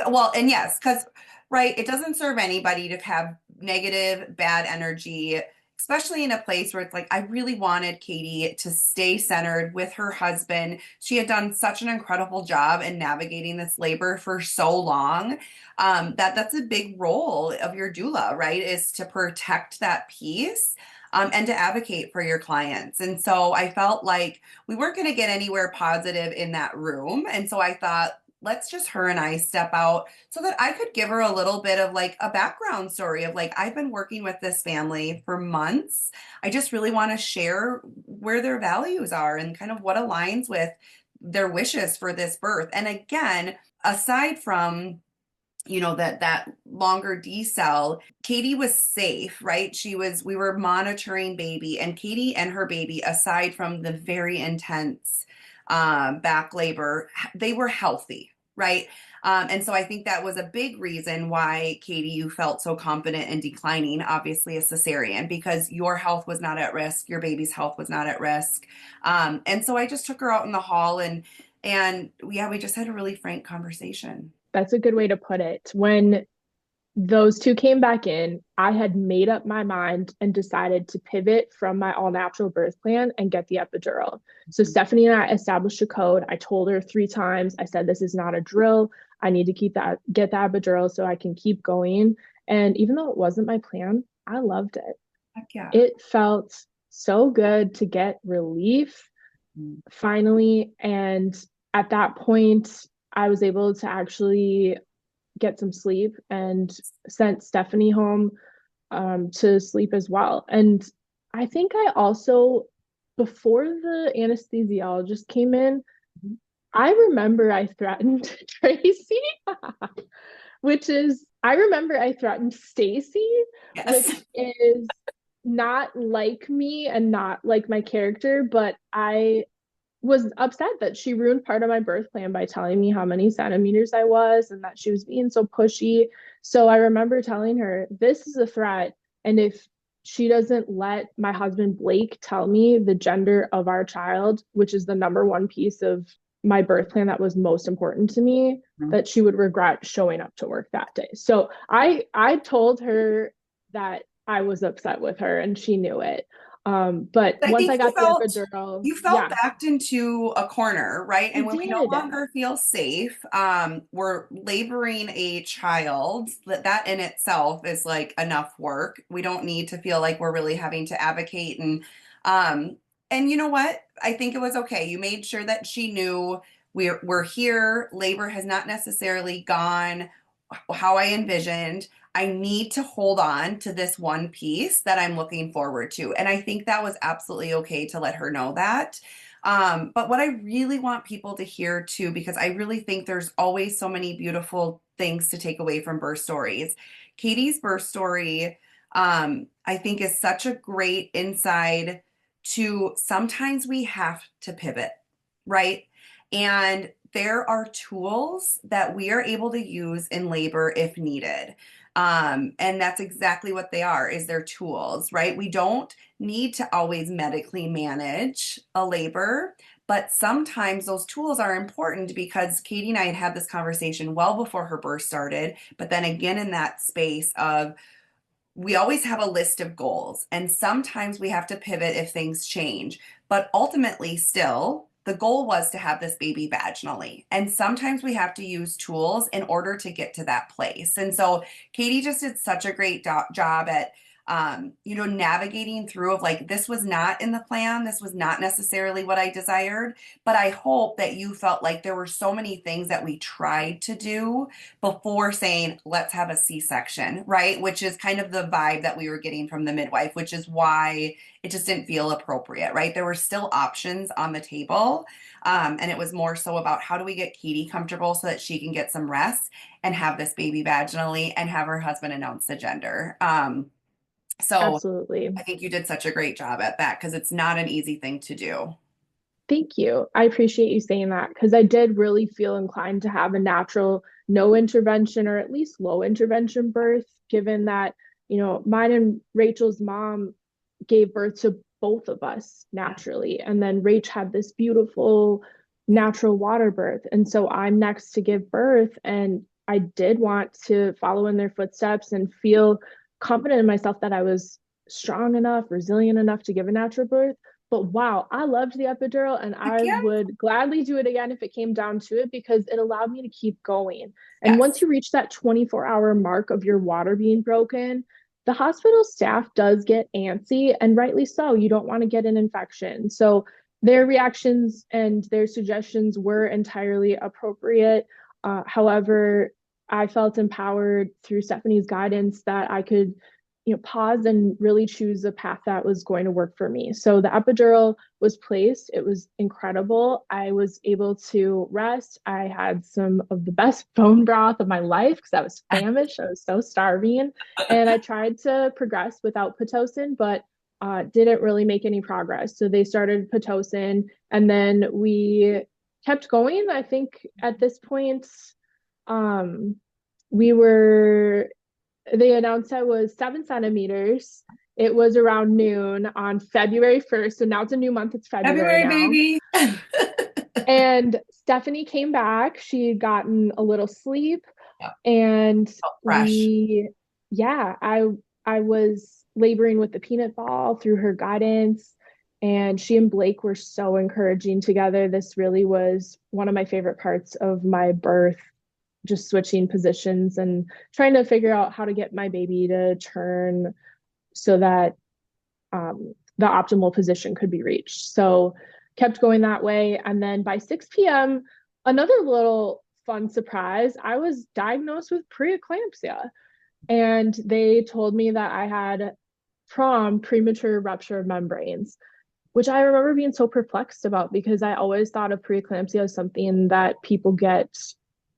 Well, and yes, because, right, it doesn't serve anybody to have negative, bad energy, especially in a place where it's like, I really wanted Katie to stay centered with her husband. She had done such an incredible job in navigating this labor for so long, that that's a big role of your doula, right, is to protect that peace. And to advocate for your clients. And so I felt like we weren't going to get anywhere positive in that room. And so I thought, let's just her and I step out so that I could give her a little bit of like a background story of like, I've been working with this family for months. I just really want to share where their values are and kind of what aligns with their wishes for this birth. And again, aside from that longer decel, Katie was safe, right? We were monitoring baby, and Katie and her baby, aside from the very intense back labor, they were healthy, right? And so I think that was a big reason why, Katie, you felt so confident in declining, obviously, a cesarean, because your health was not at risk, your baby's health was not at risk. And so I just took her out in the hall, and yeah, we just had a really frank conversation. That's a good way to put it. When those two came back in, I had made up my mind and decided to pivot from my all natural birth plan and get the epidural. So Stephanie and I established a code. I told her 3 times. I said, this is not a drill. I need to get the epidural so I can keep going. And even though it wasn't my plan, I loved it. Heck yeah. It felt so good to get relief finally. And at that point, I was able to actually get some sleep and sent Stephanie home to sleep as well. And I think I also, before the anesthesiologist came in, I remember I threatened Tracy, I remember I threatened Stacy, Yes. which is not like me and not like my character, but I was upset that she ruined part of my birth plan by telling me how many centimeters I was and that she was being so pushy. So I remember telling her, this is a threat. And if she doesn't let my husband Blake tell me the gender of our child, which is the #1 piece of my birth plan that was most important to me, that she would regret showing up to work that day. So I told her that I was upset with her and she knew it. But I once think I got the epidural, you felt yeah, backed into a corner, right? I And when we no did. longer feel safe, we're laboring a child, that in itself is like enough work. We don't need to feel like we're really having to advocate um and you know what? I think it was okay. You made sure that she knew we're here. Labor has not necessarily gone how I envisioned. I need to hold on to this one piece that I'm looking forward to. And I think that was absolutely okay to let her know that. But what I really want people to hear too, because I really think there's always so many beautiful things to take away from birth stories. Katie's birth story, I think, is such a great insight to sometimes we have to pivot, right? And there are tools that we are able to use in labor if needed. And that's exactly what they are, is they're tools, right? We don't need to always medically manage a labor, but sometimes those tools are important because Katie and I had had this conversation well before her birth started, but then again in that space of we always have a list of goals, and sometimes we have to pivot if things change. But ultimately, still, the goal was to have this baby vaginally. And sometimes we have to use tools in order to get to that place. And so Katie just did such a great job at navigating through of like, this was not in the plan. This was not necessarily what I desired. But I hope that you felt like there were so many things that we tried to do before saying, let's have a C-section, right? Which is kind of the vibe that we were getting from the midwife, which is why it just didn't feel appropriate, right? There were still options on the table. And it was more so about how do we get Katie comfortable so that she can get some rest and have this baby vaginally and have her husband announce the gender. So Absolutely. I think you did such a great job at that because it's not an easy thing to do. Thank you. I appreciate you saying that because I did really feel inclined to have a natural, no intervention or at least low intervention birth, given that, mine and Rachel's mom gave birth to both of us naturally. And then Rach had this beautiful natural water birth. And so I'm next to give birth. And I did want to follow in their footsteps and feel confident in myself that I was strong enough, resilient enough to give a natural birth. But wow, I loved the epidural and I Again? would gladly do it again if it came down to it because it allowed me to keep going. And once Yes. you reach that 24-hour mark of your water being broken, the hospital staff does get antsy, and rightly so. You don't want to get an infection. So their reactions and their suggestions were entirely appropriate. However, I felt empowered through Stephanie's guidance that I could pause and really choose a path that was going to work for me. So the epidural was placed. It was incredible. I was able to rest. I had some of the best bone broth of my life because I was famished. I was so starving. And I tried to progress without Pitocin, but didn't really make any progress. So they started Pitocin and then we kept going. I think at this point, we were they announced I was 7 centimeters. It was around noon on February 1st. So now it's a new month. It's February February, now. baby. And Stephanie came back. She had gotten a little sleep. Yeah. And Fresh. I was laboring with the peanut ball through her guidance. And she and Blake were so encouraging together. This really was one of my favorite parts of my birth, just switching positions and trying to figure out how to get my baby to turn so that the optimal position could be reached. So kept going that way. And then by 6 p.m., another little fun surprise, I was diagnosed with preeclampsia. And they told me that I had premature rupture of membranes, which I remember being so perplexed about because I always thought of preeclampsia as something that people get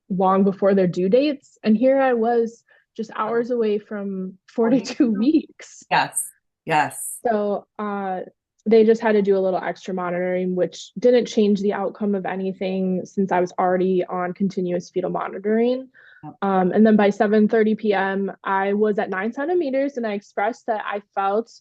long before their due dates. And here I was just hours away from 42 weeks. Yes. Yes. So they just had to do a little extra monitoring, which didn't change the outcome of anything since I was already on continuous fetal monitoring. And then by 7:30 p.m., I was at 9 centimeters and I expressed that I felt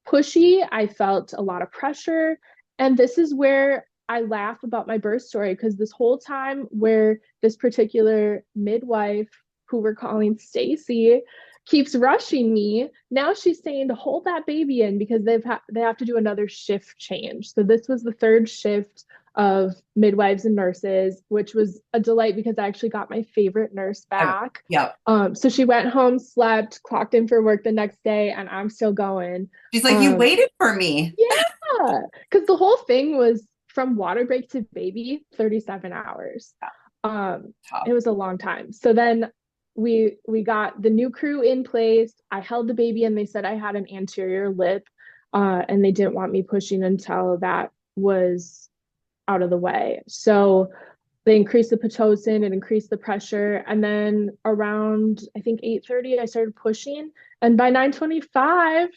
pushy. I felt a lot of pressure. And this is where I laugh about my birth story because this whole time where this particular midwife who we're calling Stacy keeps rushing me. Now she's saying to hold that baby in because they have to do another shift change. So this was the third shift of midwives and nurses, which was a delight because I actually got my favorite nurse back. Yep. So she went home, slept, clocked in for work the next day, and I'm still going. She's like, you waited for me. Yeah, because the whole thing was from water break to baby, 37 hours. Tough. It was a long time. So then we got the new crew in place. I held the baby and they said I had an anterior lip, and they didn't want me pushing until that was out of the way. So they increased the Pitocin and increased the pressure. And then around, I think 8:30, I started pushing. And by 9:25,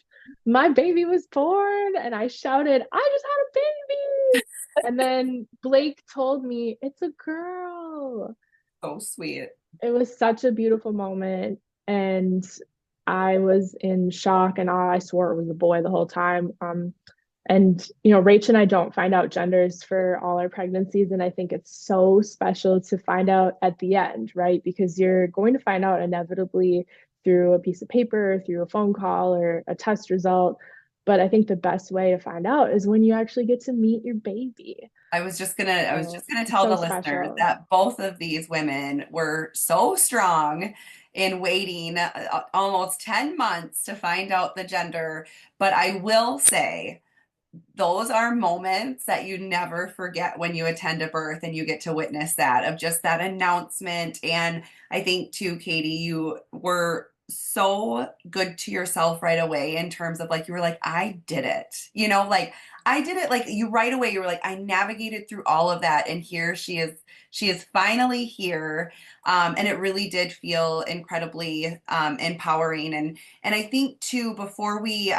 my baby was born. And I shouted, I just had a baby. And then Blake told me, it's a girl. So sweet. It was such a beautiful moment. And I was in shock and awe. I swore it was a boy the whole time. And, Rach and I don't find out genders for all our pregnancies. And I think it's so special to find out at the end, right? Because you're going to find out inevitably through a piece of paper, through a phone call or a test result. But I think the best way to find out is when you actually get to meet your baby. I was just gonna tell So the listeners special. that both of these women were so strong in waiting almost 10 months to find out the gender. But I will say, those are moments that you never forget when you attend a birth and you get to witness that, of just that announcement. And I think too, Katie, you were so good to yourself right away in terms of like, you were like, I did it, like I did it. Like you right away, you were like, I navigated through all of that. And here she is finally here. And it really did feel incredibly empowering. And I think too, before we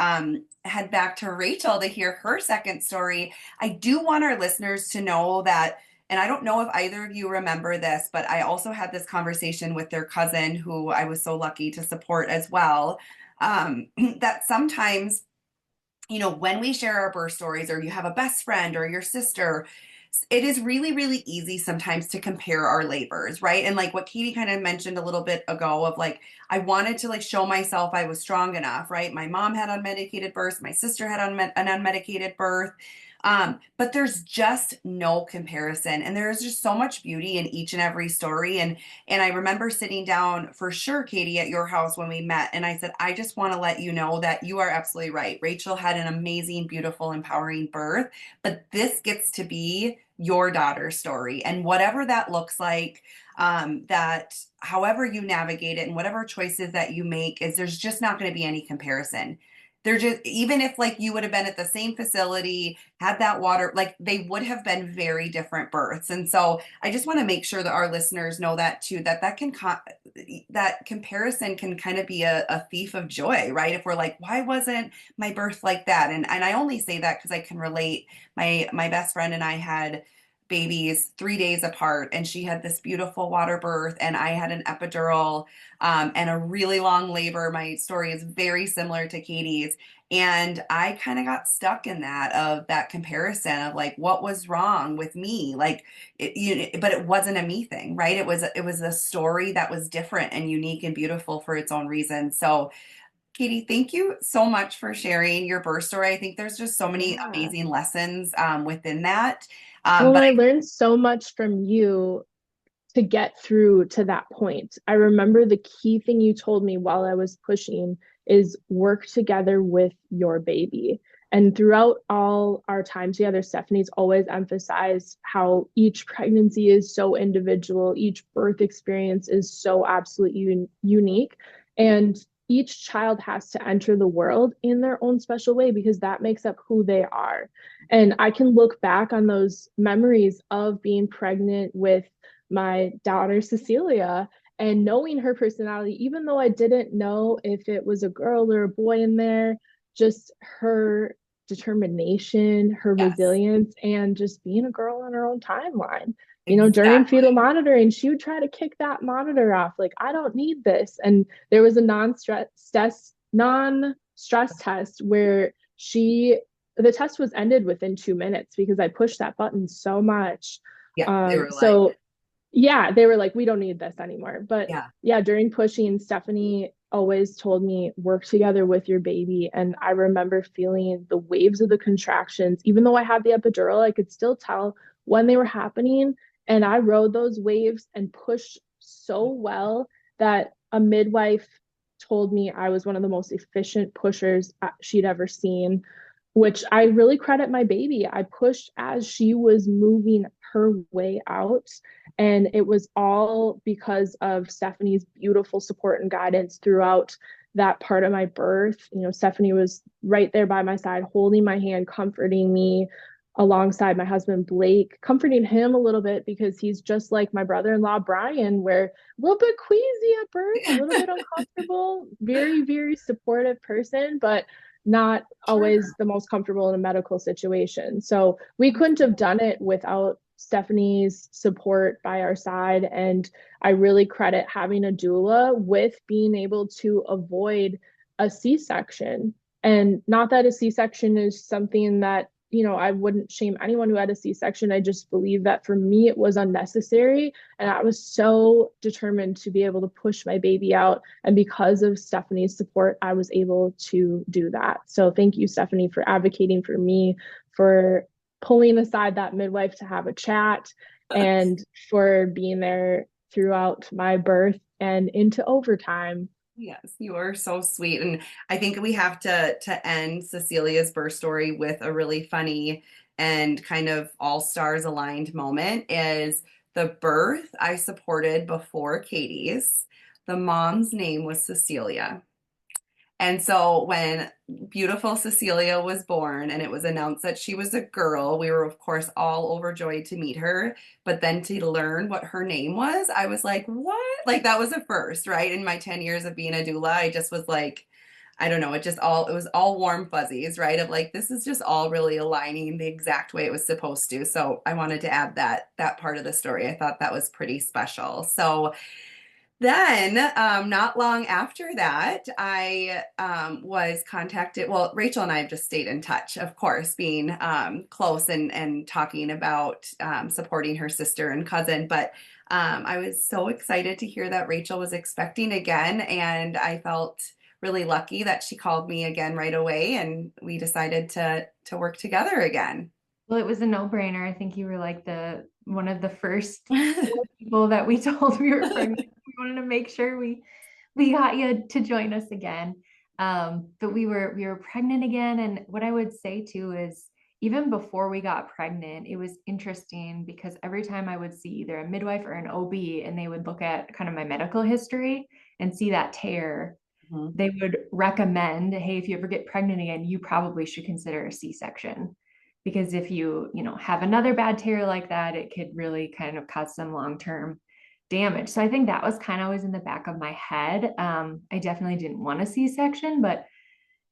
head back to Rachel to hear her second story, I do want our listeners to know that, and I don't know if either of you remember this, but I also had this conversation with their cousin who I was so lucky to support as well. That sometimes, when we share our birth stories, or you have a best friend or your sister, it is really, really easy sometimes to compare our labors, right? And like what Katie kind of mentioned a little bit ago of like, I wanted to like show myself I was strong enough, right? My mom had unmedicated births, my sister had an unmedicated birth. But there's just no comparison. And there's just so much beauty in each and every story. And I remember sitting down for sure, Katie, at your house when we met. And I said, I just want to let you know that you are absolutely right. Rachel had an amazing, beautiful, empowering birth, but this gets to be your daughter's story. And whatever that looks like, that however you navigate it and whatever choices that you make, is there's just not going to be any comparison. They're just, even if like you would have been at the same facility, had that water, like they would have been very different births. And so I just want to make sure that our listeners know that too, that comparison can kind of be a thief of joy, right? If we're like, why wasn't my birth like that? And I only say that because I can relate. My best friend and I had babies 3 days apart, and she had this beautiful water birth and I had an epidural, and a really long labor. My story is very similar to Katie's, and I kind of got stuck in that comparison of like what was wrong with me, like but it wasn't a me thing, right? It was a story that was different and unique and beautiful for its own reason. So Katie, thank you so much for sharing your birth story. I think there's just so many Yeah. amazing lessons within that. Well, But I learned so much from you to get through to that point. I remember the key thing you told me while I was pushing is work together with your baby. And throughout all our time together, Stephanie's always emphasized how each pregnancy is so individual, each birth experience is so absolutely unique. And each child has to enter the world in their own special way because that makes up who they are. And I can look back on those memories of being pregnant with my daughter Cecilia and knowing her personality, even though I didn't know if it was a girl or a boy in there, just her determination, her yes, resilience, and just being a girl on her own timeline. During fetal exactly. monitoring, she would try to kick that monitor off, like, I don't need this. And there was a non-stress test where the test was ended within 2 minutes because I pushed that button so much. Yeah, they were like, So yeah, they were like, we don't need this anymore. But yeah, yeah, during pushing, Stephanie always told me, work together with your baby. And I remember feeling the waves of the contractions. Even though I had the epidural, I could still tell when they were happening. And I rode those waves and pushed so well that a midwife told me I was one of the most efficient pushers she'd ever seen, which I really credit my baby. I pushed as she was moving her way out. And it was all because of Stephanie's beautiful support and guidance throughout that part of my birth. You know, Stephanie was right there by my side, holding my hand, comforting me alongside my husband, Blake, comforting him a little bit because he's just like my brother in law, Brian, where a little bit queasy at birth, a little bit uncomfortable, very, very supportive person, but not always Sure. the most comfortable in a medical situation. So we couldn't have done it without Stephanie's support by our side. And I really credit having a doula with being able to avoid a C-section. And not that a C-section is something that, you know, I wouldn't shame anyone who had a C-section. I just believe that for me, it was unnecessary. And I was so determined to be able to push my baby out. And because of Stephanie's support, I was able to do that. So thank you, Stephanie, for advocating for me, for pulling aside that midwife to have a chat, and for being there throughout my birth and into overtime. Yes, you are so sweet. And I think we have to end Cecilia's birth story with a really funny and kind of all stars aligned moment is the birth I supported before Katie's. The mom's name was Cecilia. And so when beautiful Cecilia was born and it was announced that she was a girl, we were, of course, all overjoyed to meet her. But then to learn what her name was, I was like, what? Like, that was a first, right? In my 10 years of being a doula, I just was like, I don't know, it was all warm fuzzies, right? Of like, this is just all really aligning the exact way it was supposed to. So I wanted to add that part of the story. I thought that was pretty special. So then, not long after that, I was contacted. Well, Rachel and I have just stayed in touch, of course, being close and talking about supporting her sister and cousin. But I was so excited to hear that Rachel was expecting again, and I felt really lucky that she called me again right away, and we decided to work together again. Well, it was a no-brainer. I think you were like the one of the first people that we told we were pregnant. We wanted to make sure we got you to join us again. But we were pregnant again. And what I would say too is even before we got pregnant, it was interesting because every time I would see either a midwife or an OB and they would look at kind of my medical history and see that tear, Mhm. they would recommend, hey, if you ever get pregnant again, you probably should consider a C-section. Because if you know, have another bad tear like that, it could really kind of cause some long-term damage. So I think that was kind of always in the back of my head. I definitely didn't want a C-section, but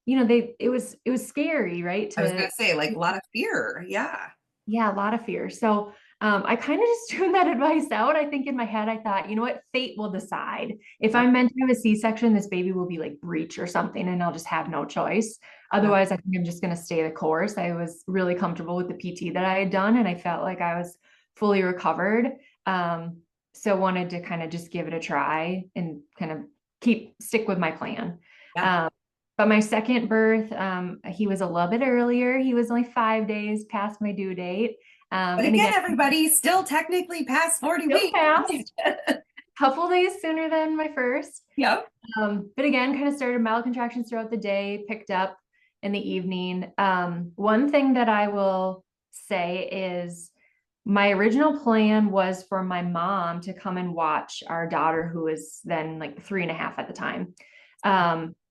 you know, it was scary, right? I was gonna say, like a lot of fear. Yeah. Yeah, a lot of fear. So I kind of just tuned that advice out. I think in my head, I thought, you know what, fate will decide. If Yep. I'm meant to have a C-section, this baby will be like breech or something, and I'll just have no choice. Yep. Otherwise, I think I'm just going to stay the course. I was really comfortable with the PT that I had done, and I felt like I was fully recovered. So wanted to kind of just give it a try and kind of stick with my plan. Yeah. Um, but my second birth, he was a little bit earlier. He was only 5 days past my due date. But And again, again, everybody still technically past 40 still weeks. passed a couple days sooner than my first. Yep. But again, kind of started mild contractions throughout the day, picked up in the evening. One thing that I will say is my original plan was for my mom to come and watch our daughter, who was then like 3.5 at the time.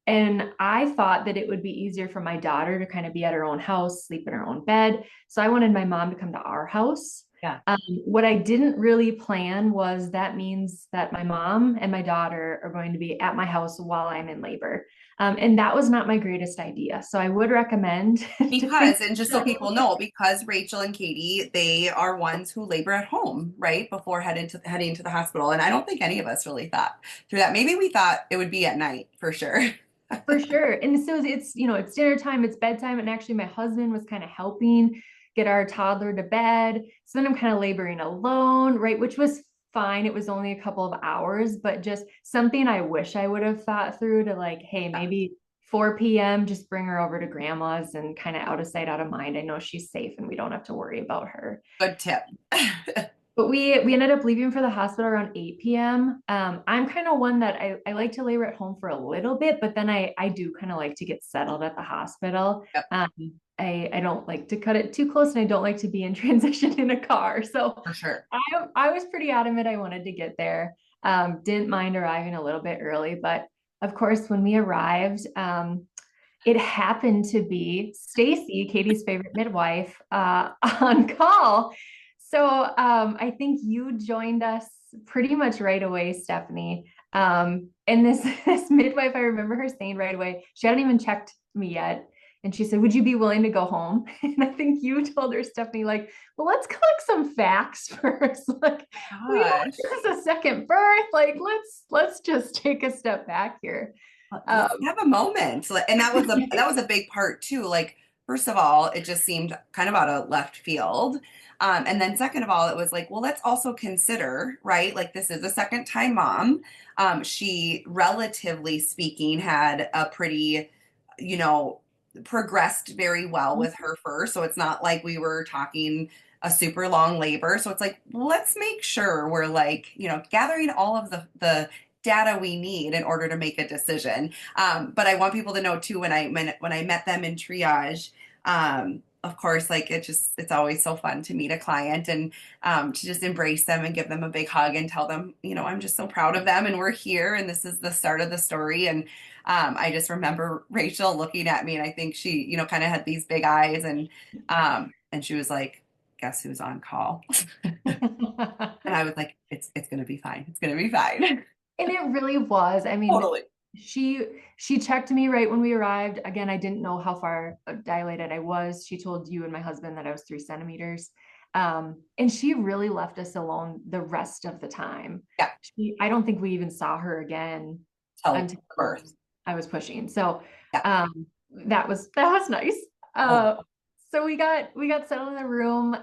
And I thought that it would be easier for my daughter to kind of be at her own house, sleep in her own bed. So I wanted my mom to come to our house. Yeah. What I didn't really plan was that means that my mom and my daughter are going to be at my house while I'm in labor. And that was not my greatest idea. So I would recommend to think. Because, and just so people know, because Rachel and Katie, they are ones who labor at home, right? Before heading to the hospital. And I don't think any of us really thought through that. Maybe we thought it would be at night for sure. For sure. And so it's, you know, it's dinner time, it's bedtime. And actually my husband was kind of helping get our toddler to bed. So then I'm kind of laboring alone, right? Which was fine. It was only a couple of hours, but just something I wish I would have thought through to like, hey, maybe 4 p.m., just bring her over to grandma's and kind of out of sight, out of mind. I know she's safe and we don't have to worry about her. Good tip. But we ended up leaving for the hospital around 8 p.m. I'm kind of one that I like to labor at home for a little bit, but then I do kind of like to get settled at the hospital. Yep, I don't like to cut it too close and I don't like to be in transition in a car. So for sure. I was pretty adamant I wanted to get there. Didn't mind arriving a little bit early, but of course, when we arrived, it happened to be Stacy, Katie's favorite midwife, on call. So I think you joined us pretty much right away, Stephanie. And this midwife, I remember her saying right away, she hadn't even checked me yet. And she said, would you be willing to go home? And I think you told her, Stephanie, like, well, let's collect some facts first. Like, we know Gosh. this is a second birth. Like, let's just take a step back here. Let's have a moment. And that was a big part too. Like, first of all, it just seemed kind of out of left field. And then second of all, it was like, well, let's also consider, right? Like this is a second time mom. She, relatively speaking, had a pretty, you know, progressed very well with her first. So it's not like we were talking a super long labor. So it's like, let's make sure we're like, gathering all of the data we need in order to make a decision. But I want people to know too, when I met them in triage, of course, like it's always so fun to meet a client and to just embrace them and give them a big hug and tell them, I'm just so proud of them and we're here and this is the start of the story. And I just remember Rachel looking at me and I think she, kind of had these big eyes and she was like, guess who's on call? And I was like, it's going to be fine. It's going to be fine. And it really was. I mean, Totally. she checked me right when we arrived. Again, I didn't know how far dilated I was. She told you and my husband that I was 3 centimeters. And she really left us alone the rest of the time. Yeah. I don't think we even saw her again until birth. I was pushing. So yeah. That was nice. So we got settled in the room.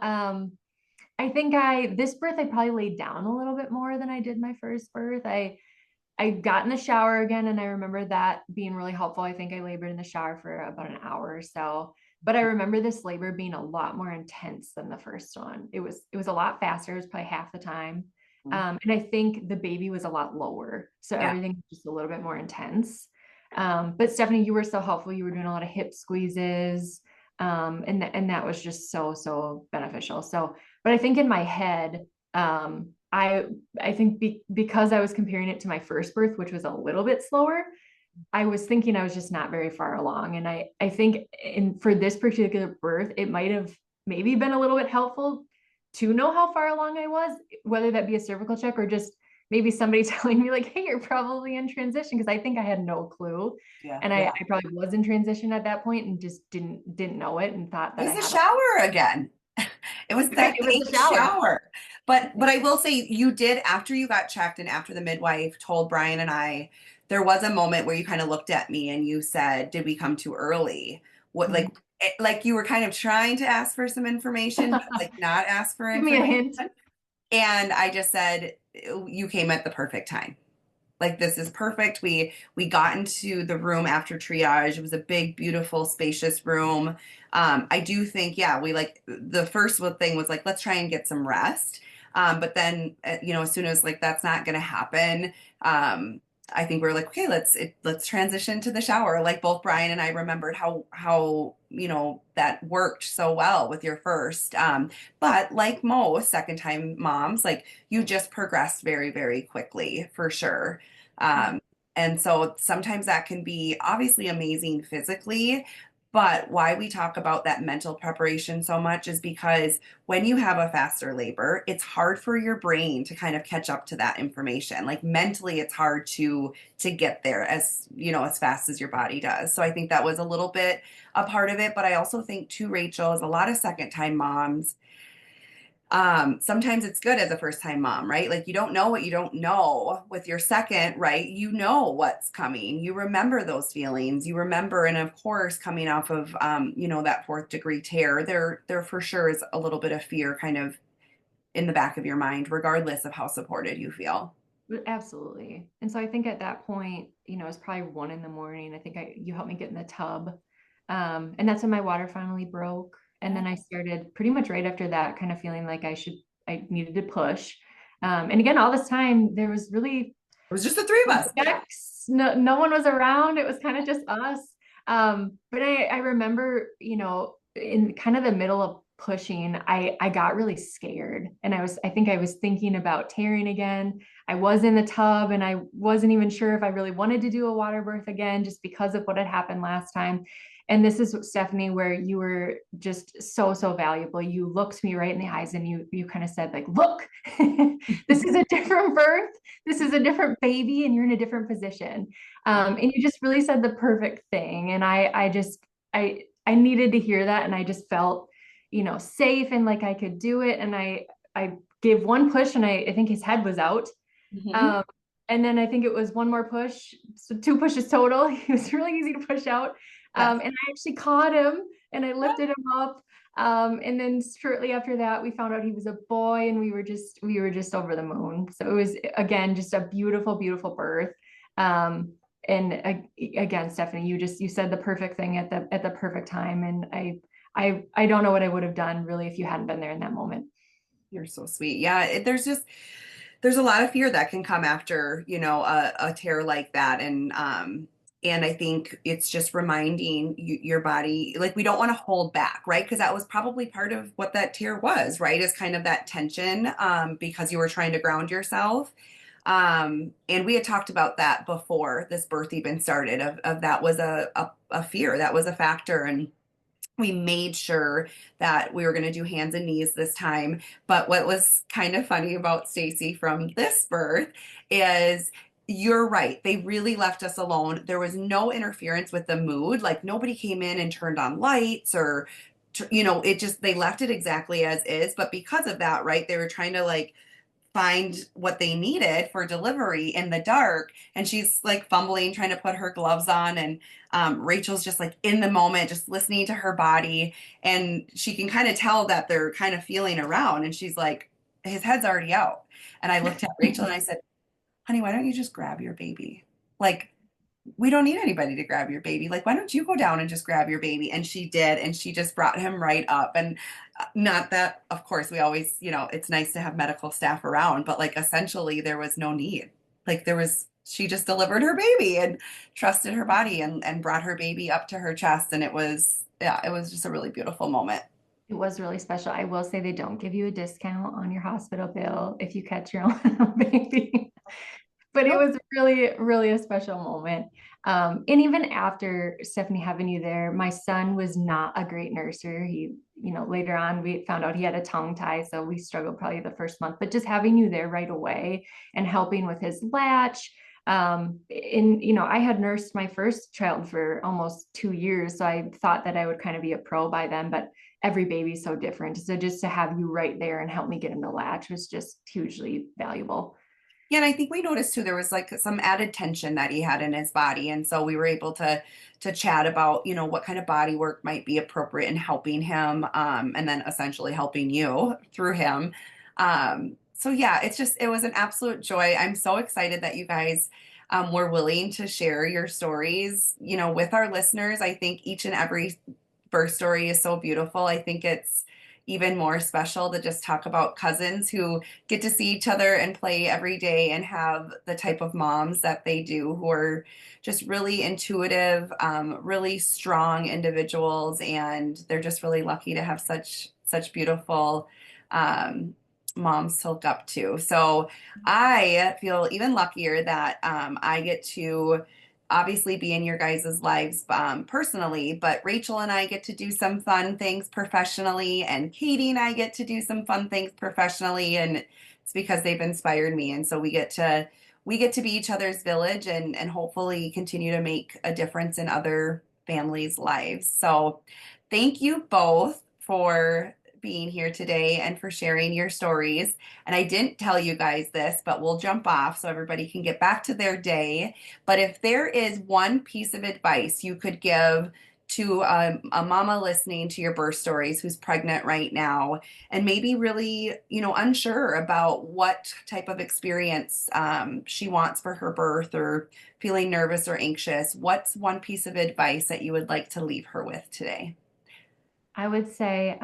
I think this birth I probably laid down a little bit more than I did my first birth. I got in the shower again and I remember that being really helpful. I think I labored in the shower for about an hour or so. But I remember this labor being a lot more intense than the first one. It was a lot faster. It was probably half the time. And I think the baby was a lot lower. So everything was just a little bit more intense. But Stephanie, you were so helpful. You were doing a lot of hip squeezes. And that was just so beneficial. So, but I think in my head, I think because I was comparing it to my first birth, which was a little bit slower, I was thinking I was just not very far along. And I think for this particular birth, it might have maybe been a little bit helpful to know how far along I was, whether that be a cervical check or just maybe somebody telling me like, hey, you're probably in transition. Cause I think I had no clue. Yeah. And I probably was in transition at that point and just didn't know it and thought that it was the shower again. It was that shower. But I will say you did, after you got checked and after the midwife told Brian and I, there was a moment where you kind of looked at me and you said, did we come too early? What, like you were kind of trying to ask for some information, but like not ask for information. Give me a hint. And I just said, you came at the perfect time. Like, this is perfect. We got into the room after triage. It was a big, beautiful, spacious room. I do think, we the first thing was like, let's try and get some rest. But then, as soon as like, that's not going to happen, I think we're like, okay, let's transition to the shower. Like both Brian and I remembered how that worked so well with your first. But like most second time moms, like you just progressed very, very quickly for sure. And so sometimes that can be obviously amazing physically, but why we talk about that mental preparation so much is because when you have a faster labor, it's hard for your brain to kind of catch up to that information. Like mentally, it's hard to get there as fast as your body does. So I think that was a little bit a part of it. But I also think too, Rachel, is a lot of second time moms. Sometimes it's good as a first time mom, right? Like you don't know what you don't know with your second, right? You know what's coming. You remember those feelings. You remember, and of course, coming off of, that 4th degree tear, there for sure is a little bit of fear kind of in the back of your mind, regardless of how supported you feel. Absolutely. And so I think at that point, it's probably 1 a.m. I think you helped me get in the tub. And that's when my water finally broke. And then I started pretty much right after that kind of feeling like I needed to push. And again, all this time there was really It was just the three of us. no one was around. It was kind of just us. But I remember, in kind of the middle of pushing, I got really scared, and I think I was thinking about tearing again. I was in the tub and I wasn't even sure if I really wanted to do a water birth again, just because of what had happened last time. And this is, Stephanie, where you were just so, so valuable. You looked me right in the eyes and you kind of said, like, look, this is a different birth. This is a different baby, and you're in a different position. And you just really said the perfect thing. And I needed to hear that. And I just felt, safe and like I could do it. And I gave one push, and I think his head was out. Mm-hmm. And then I think it was one more push. So 2 pushes total. He was really easy to push out. Yes. And I actually caught him and I lifted him up. And then shortly after that, we found out he was a boy, and we were just over the moon. So it was, again, just a beautiful, beautiful birth. And again, Stephanie, you said the perfect thing at the perfect time. And I don't know what I would have done really if you hadn't been there in that moment. You're so sweet. Yeah, there's a lot of fear that can come after, a tear like that. And I think it's just reminding your body, like, we don't want to hold back, right? Because that was probably part of what that tear was, right? Is kind of that tension, because you were trying to ground yourself. And we had talked about that before this birth even started, of that was a fear, that was a factor. And we made sure that we were going to do hands and knees this time. But what was kind of funny about Stacy from this birth is, you're right. They really left us alone. There was no interference with the mood. Like, nobody came in and turned on lights or, they left it exactly as is. But because of that, right, they were trying to, like, find what they needed for delivery in the dark, and she's like fumbling trying to put her gloves on, and Rachel's just like in the moment, just listening to her body, and she can kind of tell that they're kind of feeling around, and she's like, his head's already out. And I looked at Rachel and I said, honey, why don't you just grab your baby? Like, we don't need anybody to grab your baby. Like, why don't you go down and just grab your baby? And she did. And she just brought him right up. And not that, of course, we always, it's nice to have medical staff around, but like, essentially there was no need. Like, she just delivered her baby and trusted her body, and brought her baby up to her chest. And it was just a really beautiful moment. It was really special. I will say they don't give you a discount on your hospital bill if you catch your own baby. But it was really, really a special moment. And even after, Stephanie, having you there, my son was not a great nurser. He, later on we found out he had a tongue tie, so we struggled probably the first month, but just having you there right away and helping with his latch. I had nursed my first child for almost 2 years, so I thought that I would kind of be a pro by then, but every baby's so different. So just to have you right there and help me get him to latch was just hugely valuable. Yeah, and I think we noticed too, there was like some added tension that he had in his body. And so we were able to chat about, what kind of body work might be appropriate in helping him, and then essentially helping you through him. So yeah, it was an absolute joy. I'm so excited that you guys were willing to share your stories, with our listeners. I think each and every birth story is so beautiful. I think it's even more special to just talk about cousins who get to see each other and play every day and have the type of moms that they do, who are just really intuitive, really strong individuals, and they're just really lucky to have such beautiful moms to look up to. So I feel even luckier that I get to obviously be in your guys' lives personally, but Rachel and I get to do some fun things professionally, and Katie and I get to do some fun things professionally, and it's because they've inspired me. And so we get to be each other's village, and hopefully continue to make a difference in other families' lives. So thank you both for being here today and for sharing your stories. And I didn't tell you guys this, but we'll jump off so everybody can get back to their day. But if there is one piece of advice you could give to a mama listening to your birth stories who's pregnant right now and maybe really, unsure about what type of experience she wants for her birth or feeling nervous or anxious, what's one piece of advice that you would like to leave her with today? I would say,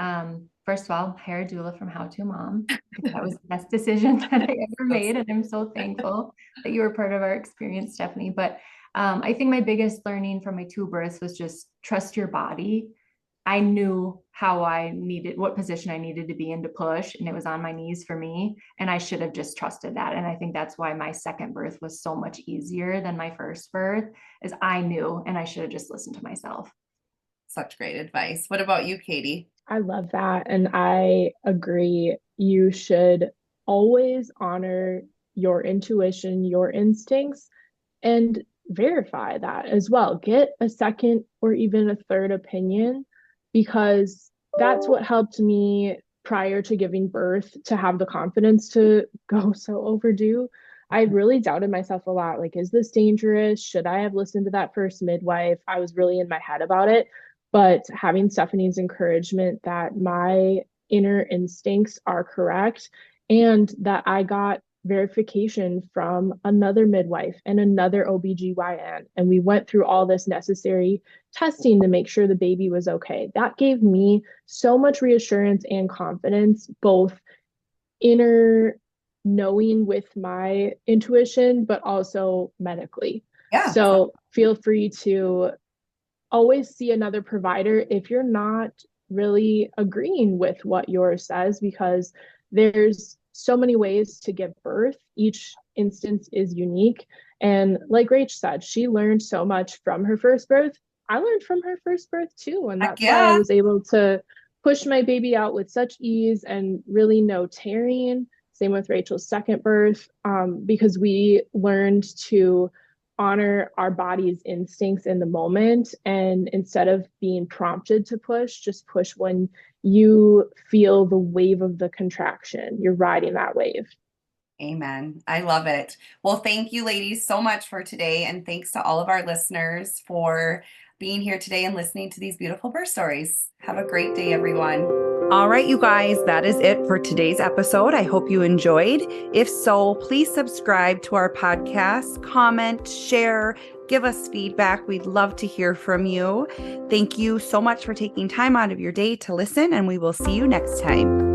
first of all, hire a doula from How to Mom. That was the best decision that I ever made. And I'm so thankful that you were part of our experience, Stephanie. But I think my biggest learning from my two births was just trust your body. I knew what position I needed to be in to push, and it was on my knees for me. And I should have just trusted that. And I think that's why my second birth was so much easier than my first birth, is I knew, and I should have just listened to myself. Such great advice. What about you, Katie? I love that. And I agree. You should always honor your intuition, your instincts, and verify that as well. Get a second or even a third opinion, because that's what helped me prior to giving birth to have the confidence to go so overdue. I really doubted myself a lot. Like, is this dangerous? Should I have listened to that first midwife? I was really in my head about it. But having Stephanie's encouragement that my inner instincts are correct and that I got verification from another midwife and another OBGYN, and we went through all this necessary testing to make sure the baby was okay. That gave me so much reassurance and confidence, both inner knowing with my intuition, but also medically. Yeah. So feel free to always see another provider if you're not really agreeing with what yours says, because there's so many ways to give birth. Each instance is unique. And like Rach said, she learned so much from her first birth. I learned from her first birth too. And that's why I was able to push my baby out with such ease and really no tearing. Same with Rachel's second birth, because we learned to honor our body's instincts in the moment. And instead of being prompted to push, just push when you feel the wave of the contraction. You're riding that wave. Amen. I love it. Well, thank you, ladies, so much for today. And thanks to all of our listeners for being here today and listening to these beautiful birth stories. Have a great day, everyone. All right, you guys, that is it for today's episode. I hope you enjoyed. If so, please subscribe to our podcast, comment, share, give us feedback. We'd love to hear from you. Thank you so much for taking time out of your day to listen, and we will see you next time.